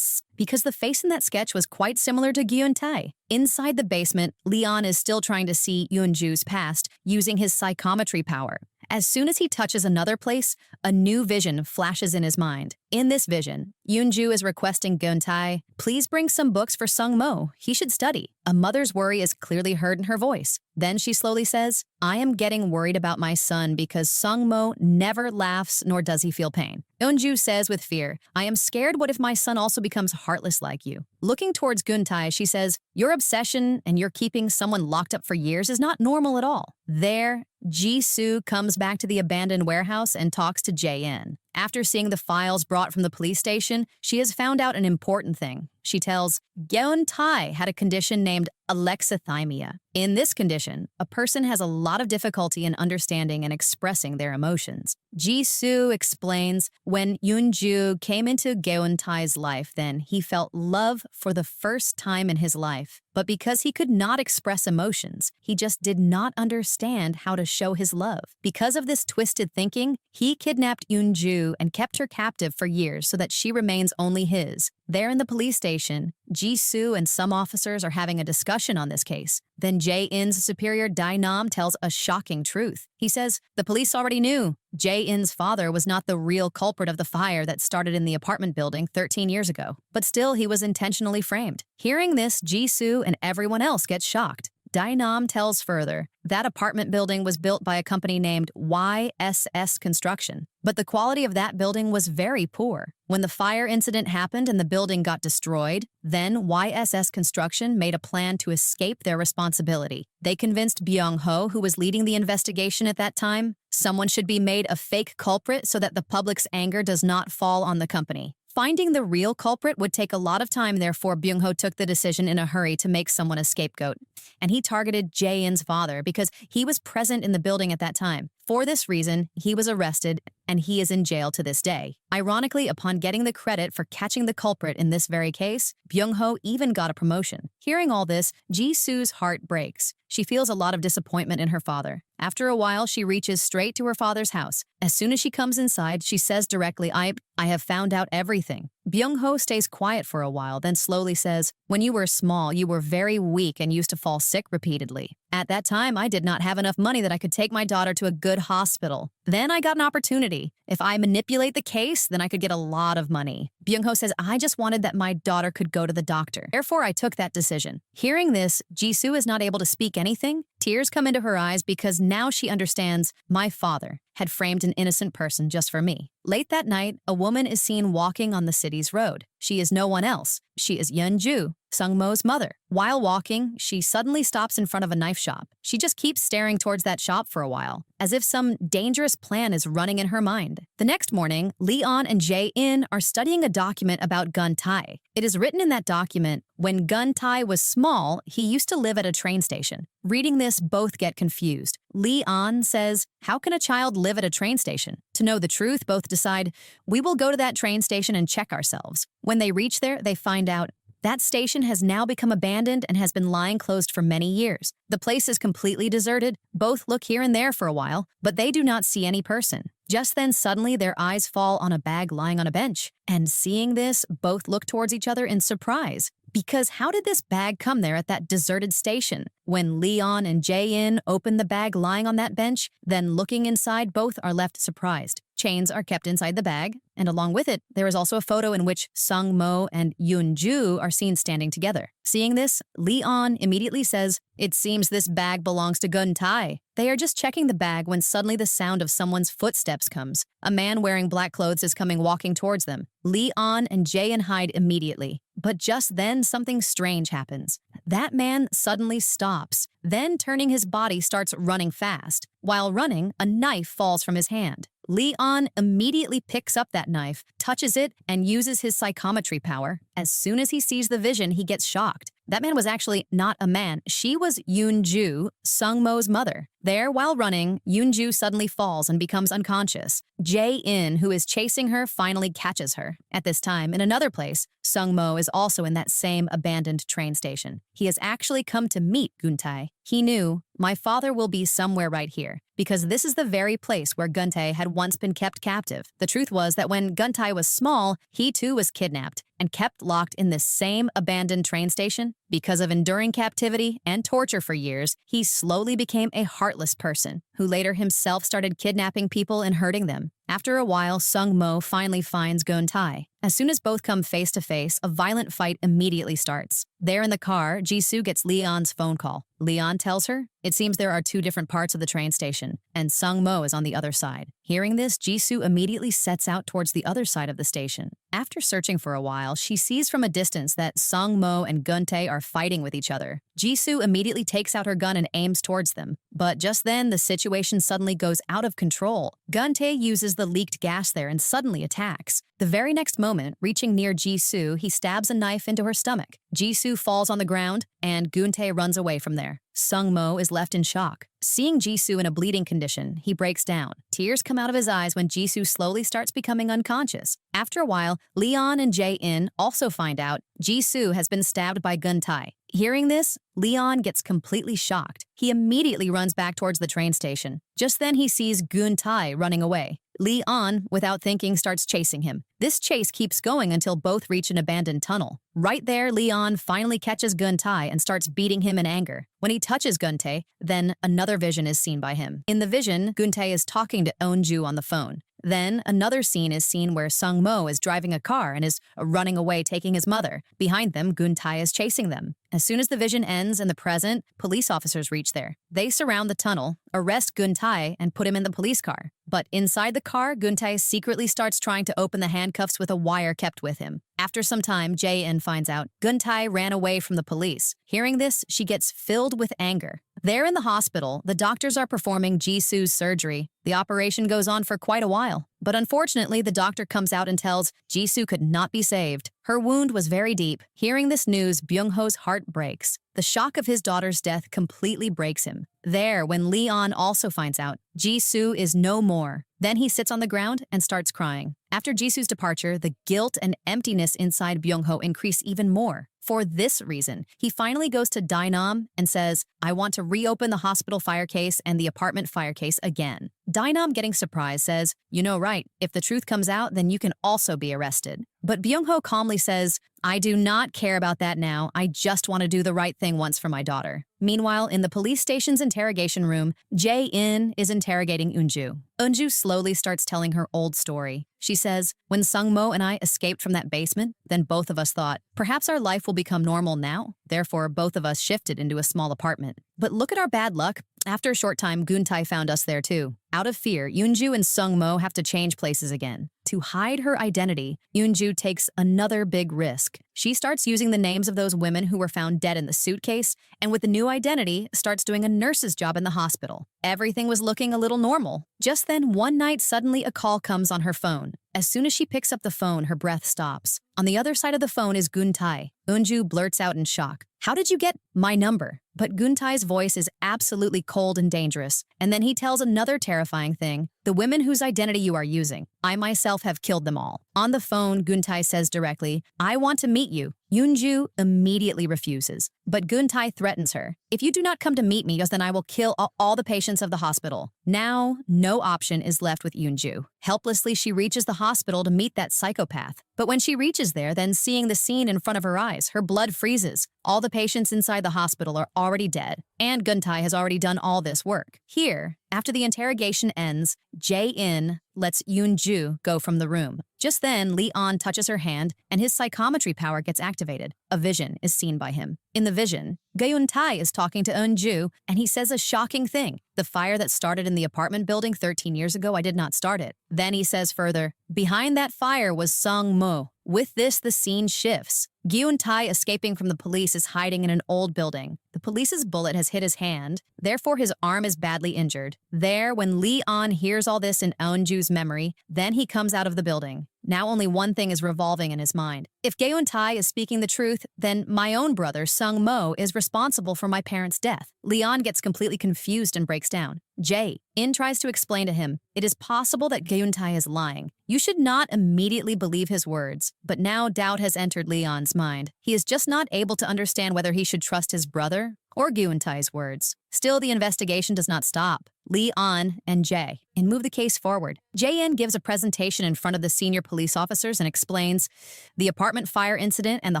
Because the face in that sketch was quite similar to Gun-tae. Inside the basement, Lee-on is still trying to see Yoon-ju's past using his psychometry power. As soon as he touches another place, a new vision flashes in his mind. In this vision, Yoon-ju is requesting Gun-tae, "Please bring some books for Sung-mo. He should study." A mother's worry is clearly heard in her voice. Then she slowly says, "I am getting worried about my son because Sung-mo never laughs nor does he feel pain." Yoon-ju says with fear, "I am scared what if my son also becomes heartless like you." Looking towards Gun-tae, she says, "Your obsession and your keeping someone locked up for years is not normal at all." There, Jisoo comes back to the abandoned warehouse and talks to Jae-in. After seeing the files brought from the police station, she has found out an important thing. She tells, Gun-tae had a condition named alexithymia. In this condition, a person has a lot of difficulty in understanding and expressing their emotions. Jisoo explains, when Yoon-ju came into Gun-tae's life, then he felt love for the first time in his life. But because he could not express emotions, he just did not understand how to show his love. Because of this twisted thinking, he kidnapped Yoon-ju and kept her captive for years so that she remains only his. There in the police station, Jisoo and some officers are having a discussion on this case. Then Jae-in's superior Dae-nam tells a shocking truth. He says, the police already knew. Jae-in's father was not the real culprit of the fire that started in the apartment building 13 years ago. But still, he was intentionally framed. Hearing this, Jisoo and everyone else gets shocked. Dae-nam tells further, that apartment building was built by a company named YSS Construction, but the quality of that building was very poor. When the fire incident happened and the building got destroyed, then YSS Construction made a plan to escape their responsibility. They convinced Byung-ho, who was leading the investigation at that time, someone should be made a fake culprit so that the public's anger does not fall on the company. Finding the real culprit would take a lot of time, therefore Byung-ho took the decision in a hurry to make someone a scapegoat. And he targeted Jae-in's father because he was present in the building at that time. For this reason, he was arrested and he is in jail to this day. Ironically, upon getting the credit for catching the culprit in this very case, Byung-ho even got a promotion. Hearing all this, Jisoo's heart breaks. She feels a lot of disappointment in her father. After a while, she reaches straight to her father's house. As soon as she comes inside, she says directly, I have found out everything. Byung-ho stays quiet for a while, then slowly says, "When you were small, you were very weak and used to fall sick repeatedly. At that time, I did not have enough money that I could take my daughter to a good hospital. Then I got an opportunity. If I manipulate the case, then I could get a lot of money." Byung-ho says, "I just wanted that my daughter could go to the doctor. Therefore, I took that decision." Hearing this, Jisoo is not able to speak anything. Tears come into her eyes because now she understands my father had framed an innocent person just for me. Late that night, a woman is seen walking on the city's road. She is no one else. She is Yeon-ju, Sung-mo's mother. While walking, she suddenly stops in front of a knife shop. She just keeps staring towards that shop for a while, as if some dangerous plan is running in her mind. The next morning, Leon and Jae-in are studying a document about Gun-tae. It is written in that document, when Gun-tae was small, he used to live at a train station. Reading this, both get confused. Leon says, "How can a child live at a train station?" To know the truth, both decide, "We will go to that train station and check ourselves." When they reach there, they find out that station has now become abandoned and has been lying closed for many years. The place is completely deserted. Both look here and there for a while, but they do not see any person. Just then, suddenly, their eyes fall on a bag lying on a bench. And seeing this, both look towards each other in surprise. Because how did this bag come there at that deserted station? When Leon and Jae-in open the bag lying on that bench, then looking inside, both are left surprised. Chains are kept inside the bag, and along with it, there is also a photo in which Sung-mo and Yoon-ju are seen standing together. Seeing this, Leon immediately says, "It seems this bag belongs to Gun-tae." They are just checking the bag when suddenly the sound of someone's footsteps comes. A man wearing black clothes is coming walking towards them. Leon and Jae-in hide immediately. But just then, something strange happens. That man suddenly stops, then turning his body starts running fast. While running, a knife falls from his hand. Leon immediately picks up that knife, touches it, and uses his psychometry power. As soon as he sees the vision, he gets shocked. That man was actually not a man. She was Yoon-ju, Sung-mo's mother. There, while running, Yoon-ju suddenly falls and becomes unconscious. Jae-in, who is chasing her, finally catches her. At this time, in another place, Sung-mo is also in that same abandoned train station. He has actually come to meet Gun-tae. He knew, my father will be somewhere right here, because this is the very place where Gun-tae had once been kept captive. The truth was that when Gun-tae was small, he too was kidnapped and kept locked in this same abandoned train station. Because of enduring captivity and torture for years, he slowly became a heartless person, who later himself started kidnapping people and hurting them. After a while, Sung-mo finally finds Gun-tae. As soon as both come face to face, a violent fight immediately starts. There in the car, Jisoo gets Leon's phone call. Leon tells her, it seems there are two different parts of the train station, and Sung-mo is on the other side. Hearing this, Jisoo immediately sets out towards the other side of the station. After searching for a while, she sees from a distance that Sung-mo and Gun-tae are fighting with each other. Jisoo immediately takes out her gun and aims towards them. But just then, the situation suddenly goes out of control. Gun-tae uses the leaked gas there and suddenly attacks. The very next moment, reaching near Jisoo, he stabs a knife into her stomach. Jisoo falls on the ground, and Gun-tae runs away from there. Sung-mo is left in shock. Seeing Jisoo in a bleeding condition, he breaks down. Tears come out of his eyes when Jisoo slowly starts becoming unconscious. After a while, Leon and Jae-in also find out Jisoo has been stabbed by Gun-tae. Hearing this, Leon gets completely shocked. He immediately runs back towards the train station. Just then he sees Gun-tae running away. Leon, without thinking, starts chasing him. This chase keeps going until both reach an abandoned tunnel. Right there, Leon finally catches Gun-tae and starts beating him in anger. When he touches Gun-tae, then another vision is seen by him. In the vision, Gun-tae is talking to Eun-ju on the phone. Then, another scene is seen where Sung-mo is driving a car and is running away taking his mother. Behind them, Gun-tae is chasing them. As soon as the vision ends in the present, police officers reach there. They surround the tunnel, arrest Gun-tae, and put him in the police car. But inside the car, Gun-tae secretly starts trying to open the handcuffs with a wire kept with him. After some time, Jae-in finds out Gun-tae ran away from the police. Hearing this, she gets filled with anger. There in the hospital, the doctors are performing Jisoo's surgery. The operation goes on for quite a while. But unfortunately, the doctor comes out and tells Jisoo could not be saved. Her wound was very deep. Hearing this news, Byung-ho's heart breaks. The shock of his daughter's death completely breaks him. There, when Leon also finds out, Jisoo is no more. Then he sits on the ground and starts crying. After Jisoo's departure, the guilt and emptiness inside Byung-ho increase even more. For this reason, he finally goes to Dae-nam and says, I want to reopen the hospital fire case and the apartment fire case again. Dae-nam, getting surprised, says, you know right, if the truth comes out, then you can also be arrested. But Byung-ho calmly says, I do not care about that now, I just want to do the right thing once for my daughter. Meanwhile, in the police station's interrogation room, Jae-in is interrogating Eunju. Eunju slowly starts telling her old story. She says, when Sung-mo and I escaped from that basement, then both of us thought, perhaps our life will become normal now. Therefore, both of us shifted into a small apartment. But look at our bad luck. After a short time, Guntae found us there too. Out of fear, Eunju and Sung-mo have to change places again. To hide her identity, Eunju takes another big risk. She starts using the names of those women who were found dead in the suitcase, and with the new identity, starts doing a nurse's job in the hospital. Everything was looking a little normal. Just then, one night, suddenly a call comes on her phone. As soon as she picks up the phone, her breath stops. On the other side of the phone is Guntae. Eunju blurts out in shock, how did you get my number? But Guntae's voice is absolutely cold and dangerous. And then he tells another terrifying thing, the women whose identity you are using. I myself have killed them all. On the phone, Guntae says directly, I want to meet you. Eunju immediately refuses, but Guntae threatens her. If you do not come to meet me, then I will kill all the patients of the hospital. Now, no option is left with Eunju. Helplessly, she reaches the hospital to meet that psychopath. But when she reaches there, then seeing the scene in front of her eyes, her blood freezes. All the patients inside the hospital are already dead, and Guntae has already done all this work. Here, after the interrogation ends, Jae-in lets Eunju go from the room. Just then, Leon touches her hand, and his psychometry power gets activated. A vision is seen by him. In the vision, Guntae is talking to Eunju, and he says a shocking thing. The fire that started in the apartment building 13 years ago, I did not start it. Then he says further, behind that fire was Sung-mo. With this, the scene shifts. Guntae, escaping from the police, is hiding in an old building. The police's bullet has hit his hand, therefore his arm is badly injured. There, when Leon hears all this in Eunju's memory, then he comes out of the building. Now only one thing is revolving in his mind. If Guntae is speaking the truth, then my own brother, Sung-mo, is responsible for my parents' death. Leon gets completely confused and breaks down. Jae-in tries to explain to him, it is possible that Guntae is lying. You should not immediately believe his words. But now doubt has entered Leon's mind. He is just not able to understand whether he should trust his brother or Guntae's words. Still, the investigation does not stop. Leon and Jae-in move the case forward. Jae-in gives a presentation in front of the senior police officers and explains, the apartment fire incident and the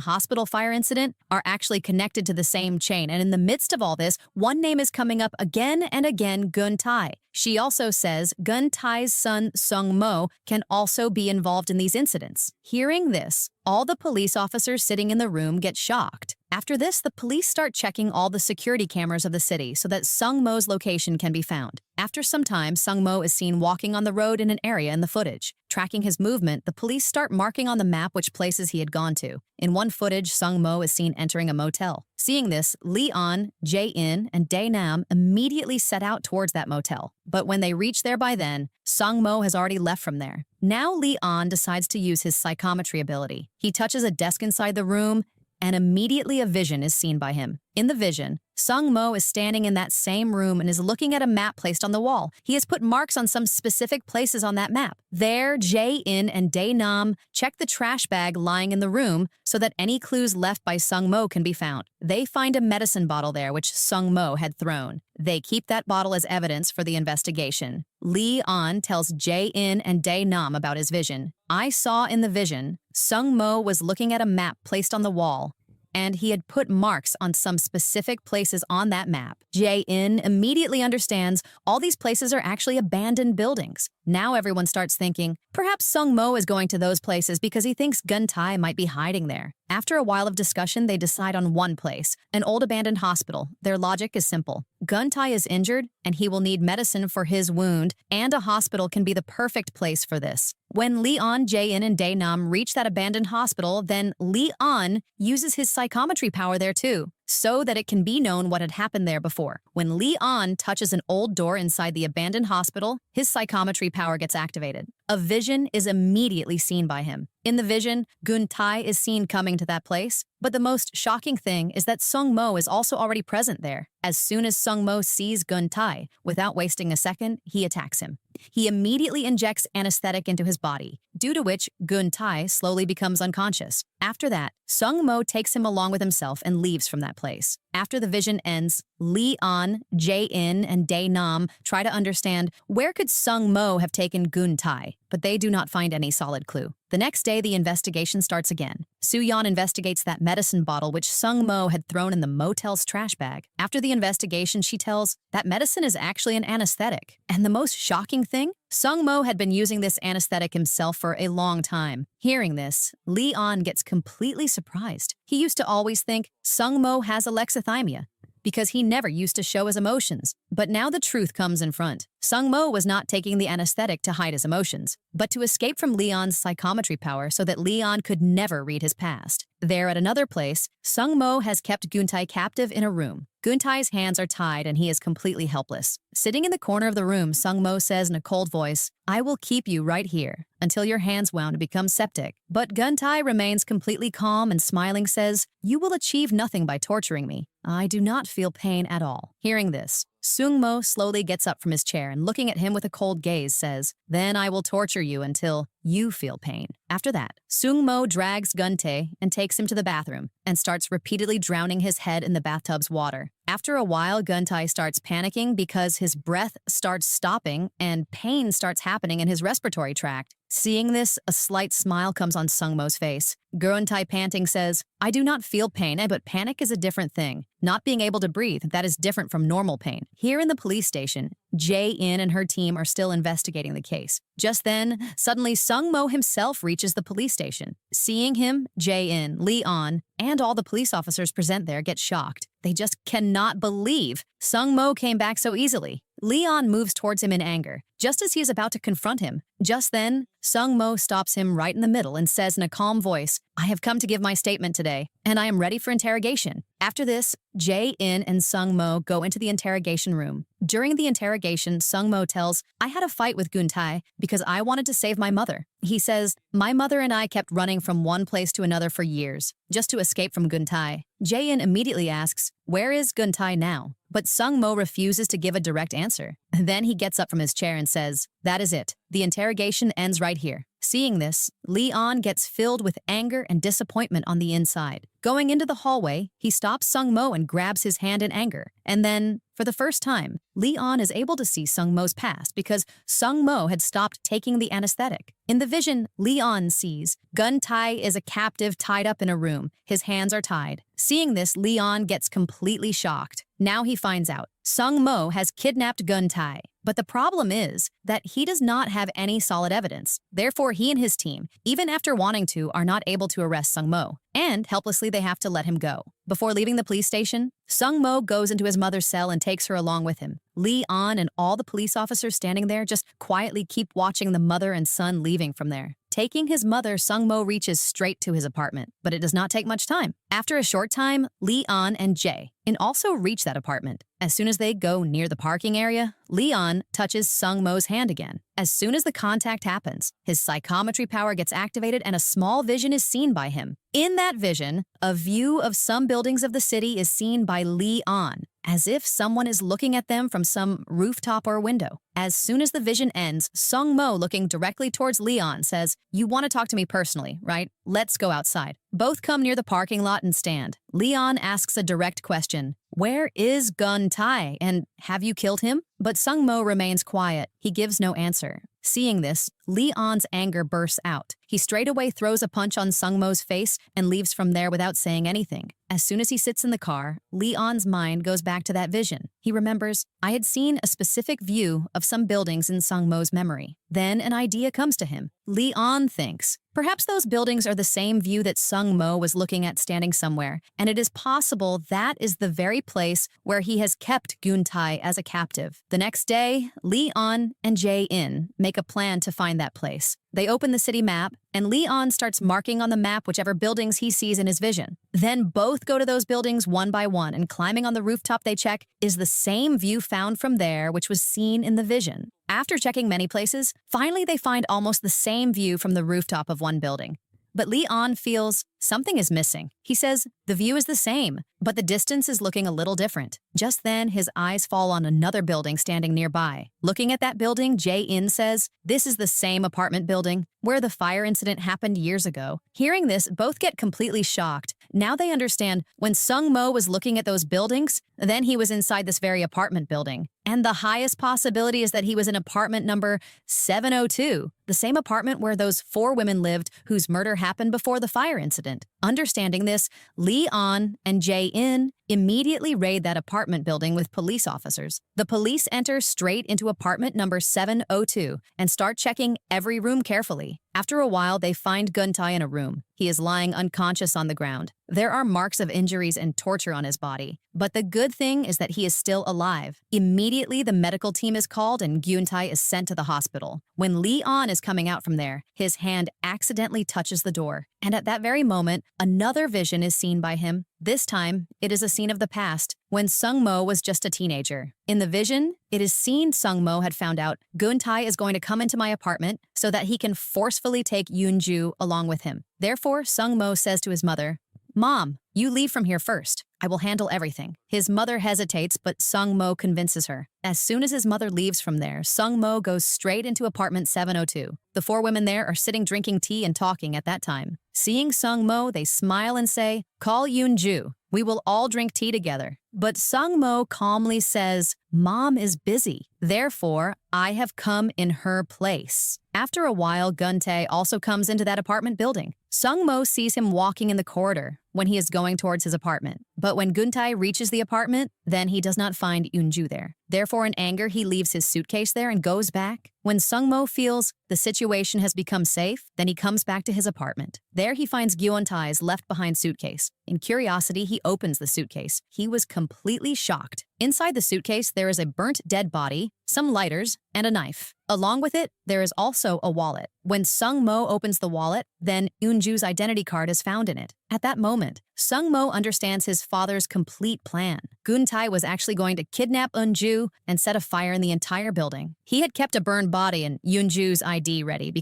hospital fire incident are actually connected to the same chain, and in the midst of all this, one name is coming up again and again, Guntae. She also says Guntae's son Sung-mo can also be involved in these incidents. Hearing this, all the police officers sitting in the room get shocked. After this, the police start checking all the security cameras of the city so that Sung-mo's location can be found. After some time, Sung-mo is seen walking on the road in an area in the footage. Tracking his movement, the police start marking on the map which places he had gone to. In one footage, Sung-mo is seen entering a motel. Seeing this, Leon, Jae-in, and Dae-nam immediately set out towards that motel. But when they reach there by then, Sung-mo has already left from there. Now Leon decides to use his psychometry ability. He touches a desk inside the room, and immediately a vision is seen by him. In the vision, Sung-mo is standing in that same room and is looking at a map placed on the wall. He has put marks on some specific places on that map. There, Jae-in and Dae-nam check the trash bag lying in the room so that any clues left by Sung-mo can be found. They find a medicine bottle there which Sung-mo had thrown. They keep that bottle as evidence for the investigation. Leon tells Jae-in and Dae-nam about his vision. I saw in the vision, Sung-mo was looking at a map placed on the wall, and he had put marks on some specific places on that map. Jae-in immediately understands all these places are actually abandoned buildings. Now everyone starts thinking, perhaps Sung-mo is going to those places because he thinks Guntae might be hiding there. After a while of discussion, they decide on one place, an old abandoned hospital. Their logic is simple. Guntae is injured, and he will need medicine for his wound, and a hospital can be the perfect place for this. When Leon, Jae-in, and Dae-nam reach that abandoned hospital, then Leon uses his psychometry power there too, so that it can be known what had happened there before. When Leon touches an old door inside the abandoned hospital, his psychometry power gets activated. a vision is immediately seen by him. In the vision, Gun-tae is seen coming to that place, but the most shocking thing is that Sung-mo is also already present there. As soon as Sung-mo sees Gun-tae, without wasting a second, he attacks him. He immediately injects anesthetic into his body, due to which Gun-tae slowly becomes unconscious. After that, Sung-mo takes him along with himself and leaves from that place. After the vision ends, Lee-on, Jae-in, and Dae-nam try to understand where could Sung-mo have taken Gun-tae, but they do not find any solid clue. The next day, the investigation starts again. Soo-yeon investigates that medicine bottle which Sung-mo had thrown in the motel's trash bag. After the investigation, she tells that medicine is actually an anesthetic. And the most shocking thing? Sung-mo had been using this anesthetic himself for a long time. Hearing this, Lee-on gets completely surprised. He used to always think Sung-mo has alexithymia, because he never used to show his emotions. But now the truth comes in front. Sung-mo was not taking the anesthetic to hide his emotions, but to escape from Leon's psychometry power so that Leon could never read his past. There at another place, Sung-mo has kept Gun-tae captive in a room. Gun-tae's hands are tied and he is completely helpless. Sitting in the corner of the room, Sung-mo says in a cold voice, "I will keep you right here until your hands wound become septic." But Gun-tae remains completely calm and smiling says, "You will achieve nothing by torturing me. I do not feel pain at all." Hearing this, Sung-mo slowly gets up from his chair and looking at him with a cold gaze says, "Then I will torture you until you feel pain." After that, Sung-mo drags Gun-tae and takes him to the bathroom and starts repeatedly drowning his head in the bathtub's water. After a while, Gun-tae starts panicking because his breath starts stopping and pain starts happening in his respiratory tract. Seeing this, a slight smile comes on Sung-mo's face. Gun-tae panting says, "I do not feel pain, but panic is a different thing. Not being able to breathe, that is different from normal pain." Here in the police station, Jae-in and her team are still investigating the case. Just then, suddenly Sung-mo himself reaches the police station. Seeing him, Jae-in, Lee-on, and all the police officers present there get shocked. They just cannot believe Sung-mo came back so easily. Leon moves towards him in anger, just as he is about to confront him. Just then, Sung-mo stops him right in the middle and says in a calm voice, "I have come to give my statement today, and I am ready for interrogation." After this, Jae-in and Sung-mo go into the interrogation room. During the interrogation, Sung-mo tells, "I had a fight with Gun-tae because I wanted to save my mother." He says, "My mother and I kept running from one place to another for years, just to escape from Gun-tae." Jae-in immediately asks, "Where is Gun-tae now?" But Sung-mo refuses to give a direct answer. Then he gets up from his chair and says, "That is it. The interrogation ends right here." Seeing this, Lee-on gets filled with anger and disappointment on the inside. Going into the hallway, he stops Sung-mo and grabs his hand in anger. And then, for the first time, Lee-on is able to see Sung-mo's past because Sung-mo had stopped taking the anesthetic. In the vision, Lee-on sees Gun-tae is a captive tied up in a room. His hands are tied. Seeing this, Lee-on gets completely shocked. Now he finds out Sung-mo has kidnapped Gun-tae. But the problem is that he does not have any solid evidence. Therefore, he and his team, even after wanting to, are not able to arrest Sung-mo. And helplessly, they have to let him go. Before leaving the police station, Sung-mo goes into his mother's cell and takes her along with him. Lee-on and all the police officers standing there just quietly keep watching the mother and son leaving from there. Taking his mother, Sung-mo reaches straight to his apartment, but it does not take much time. After a short time, Lee-on and Jae-in also reach that apartment. As soon as they go near the parking area, Lee-on touches Sung-mo's hand again. As soon as the contact happens, his psychometry power gets activated and a small vision is seen by him. In that vision, a view of some buildings of the city is seen by Lee-on, as if someone is looking at them from some rooftop or window. As soon as the vision ends, Sung-mo, looking directly towards Lee-on, says, "You want to talk to me personally, right? Let's go outside." Both come near the parking lot and stand. Lee-on asks a direct question. "Where is Gun-tae, and have you killed him?" But Sung-mo remains quiet. He gives no answer. Seeing this, Lee-on's anger bursts out. He straightaway throws a punch on Sung-mo's face and leaves from there without saying anything. As soon as he sits in the car, Lee-on's mind goes back to that vision. He remembers, "I had seen a specific view of some buildings in Sung-mo's memory." Then an idea comes to him. Lee-on thinks, perhaps those buildings are the same view that Sung-mo was looking at standing somewhere, and it is possible that is the very place where he has kept Gun-tae as a captive. The next day, Leon and Jae-in make a plan to find that place. They open the city map, and Leon starts marking on the map whichever buildings he sees in his vision. Then both go to those buildings one by one, and climbing on the rooftop they check is the same view found from there which was seen in the vision. After checking many places, finally they find almost the same view from the rooftop of one building. But Leon feels something is missing. He says the view is the same, but the distance is looking a little different. Just then, his eyes fall on another building standing nearby. Looking at that building, Jae-in says, "This is the same apartment building where the fire incident happened years ago." Hearing this, both get completely shocked. Now they understand when Sung-mo was looking at those buildings, then he was inside this very apartment building. And the highest possibility is that he was in apartment number 702, the same apartment where those 4 women lived whose murder happened before the fire incident. Understanding this, Leon and Jae-in immediately raid that apartment building with police officers. The police enter straight into apartment number 702 and start checking every room carefully. After a while, they find Guntae in a room. He is lying unconscious on the ground. There are marks of injuries and torture on his body. But the good thing is that he is still alive. Immediately, the medical team is called and Guntae is sent to the hospital. When Leon is coming out from there, his hand accidentally touches the door. And at that very moment, another vision is seen by him. This time, it is a scene of the past, when Sung-mo was just a teenager. In the vision, it is seen Sung-mo had found out Guntae is going to come into my apartment so that he can forcefully take Yoon-ju along with him. Therefore, Sung-mo says to his mother, "Mom, you leave from here first. I will handle everything." His mother hesitates, but Sung-mo convinces her. As soon as his mother leaves from there, Sung-mo goes straight into apartment 702. The 4 women there are sitting drinking tea and talking at that time. Seeing Sung-mo, they smile and say, "Call Yoon-ju. We will all drink tea together." But Sung-mo calmly says, "Mom is busy. Therefore, I have come in her place." After a while, Guntae also comes into that apartment building. Sung-mo sees him walking in the corridor when he is going towards his apartment. But when Guntae reaches the apartment, then he does not find Yoon-ju there. Therefore, in anger, he leaves his suitcase there and goes back. When Sung-mo feels the situation has become safe, then he comes back to his apartment. There he finds Gyun-tae's left behind suitcase. In curiosity, he opens the suitcase. He was completely shocked. Inside the suitcase, there is a burnt dead body, some lighters, and a knife. Along with it, there is also a wallet. When Sung-mo opens the wallet, then Yoon-ju's identity card is found in it. At that moment, Sung-mo understands his father's complete plan. Guntae was actually going to kidnap Eun-ju and set a fire in the entire building. He had kept a burned body and Yoon-ju's ID ready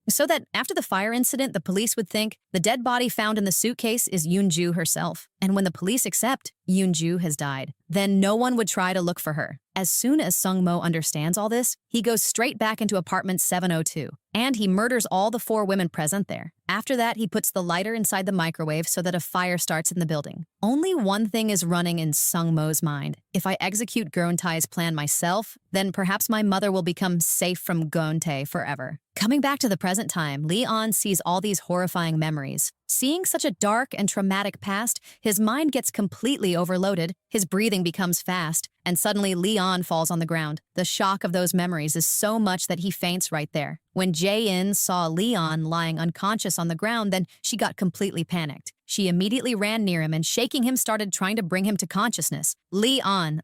so that after the fire incident, the police would think the dead body found in the suitcase is Yoon-ju herself. And when the police accept Yoon-ju has died, then no one would try to look for her. As soon as Sung-mo understands all this, he goes straight back into apartment 702, and he murders all the 4 women present there. After that, he puts the lighter inside the microwave so that a fire starts in the building. Only one thing is running in Sung-mo's mind. If I execute Guntae's plan myself, then perhaps my mother will become safe from Guntae forever. Coming back to the present time, Leon sees all these horrifying memories. Seeing such a dark and traumatic past, his mind gets completely overloaded, his breathing becomes fast, and suddenly Leon falls on the ground. The shock of those memories is so much that he faints right there. When Jae-in saw Leon lying unconscious on the ground, then she got completely panicked. She immediately ran near him and shaking him started trying to bring him to consciousness. Leon,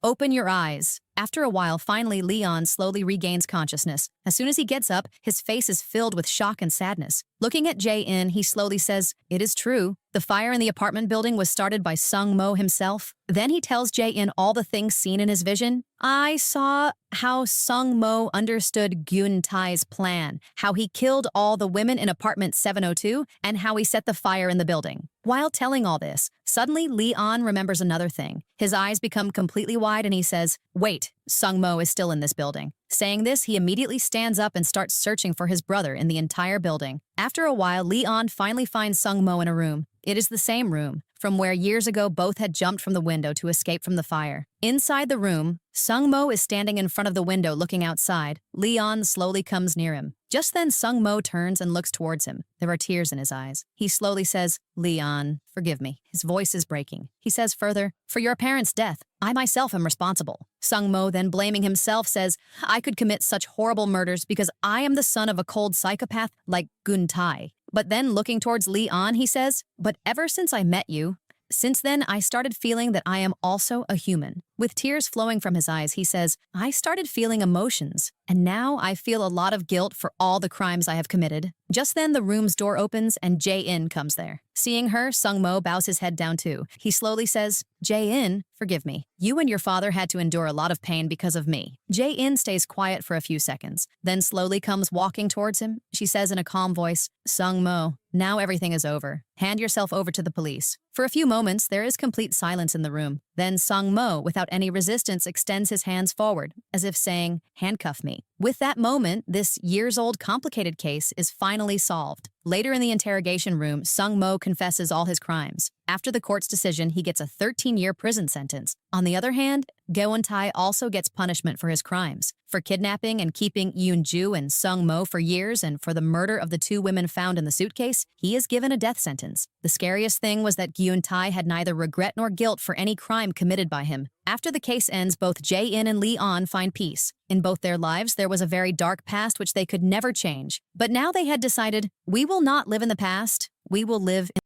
open your eyes." After a while, finally, Leon slowly regains consciousness. As soon as he gets up, his face is filled with shock and sadness. Looking at Jae-in, he slowly says, "It is true. The fire in the apartment building was started by Sung-mo himself." Then he tells Jae-in all the things seen in his vision. "I saw how Sung-mo understood Guntae's plan, how he killed all the women in apartment 702, and how he set the fire in the building." While telling all this, suddenly Leon remembers another thing. His eyes become completely wide and he says, "Wait, Sung-mo is still in this building." Saying this, he immediately stands up and starts searching for his brother in the entire building. After a while, Leon finally finds Sung-mo in a room. It is the same room from where years ago both had jumped from the window to escape from the fire. Inside the room, Sung-mo is standing in front of the window looking outside. Leon slowly comes near him. Just then, Sung-mo turns and looks towards him. There are tears in his eyes. He slowly says, "Leon, forgive me." His voice is breaking. He says further, "For your parents' death, I myself am responsible." Sung-mo, then blaming himself, says, "I could commit such horrible murders because I am the son of a cold psychopath like Guntae." But then looking towards Leon, he says, "But ever since I met you, since then I started feeling that I am also a human. With tears flowing from his eyes, he says, I started feeling emotions, and now I feel a lot of guilt for all the crimes I have committed. Just then, the room's door opens and Jae-in comes there. Seeing her, Sung-mo bows his head down too. He slowly says, Jae-in, forgive me. You and your father had to endure a lot of pain because of me. Jae-in stays quiet for a few seconds, then slowly comes walking towards him. She says in a calm voice, Sung-mo, now everything is over. Hand yourself over to the police. For a few moments, there is complete silence in the room. Then Sung-mo, without any resistance, extends his hands forward, as if saying, handcuff me. With that moment, this years-old complicated case is finally solved. Later in the interrogation room, Sung-mo confesses all his crimes. After the court's decision, he gets a 13-year prison sentence. On the other hand, Go-eun-tae also gets punishment for his crimes. For kidnapping and keeping Yoon-ju and Sung-mo for years and for the murder of the 2 women found in the suitcase, he is given a death sentence. The scariest thing was that Go-eun-tae had neither regret nor guilt for any crime committed by him. After the case ends, both Jae-in and Lee-on find peace. In both their lives, there was a very dark past which they could never change. But now they had decided, we will not live in the past, we will live in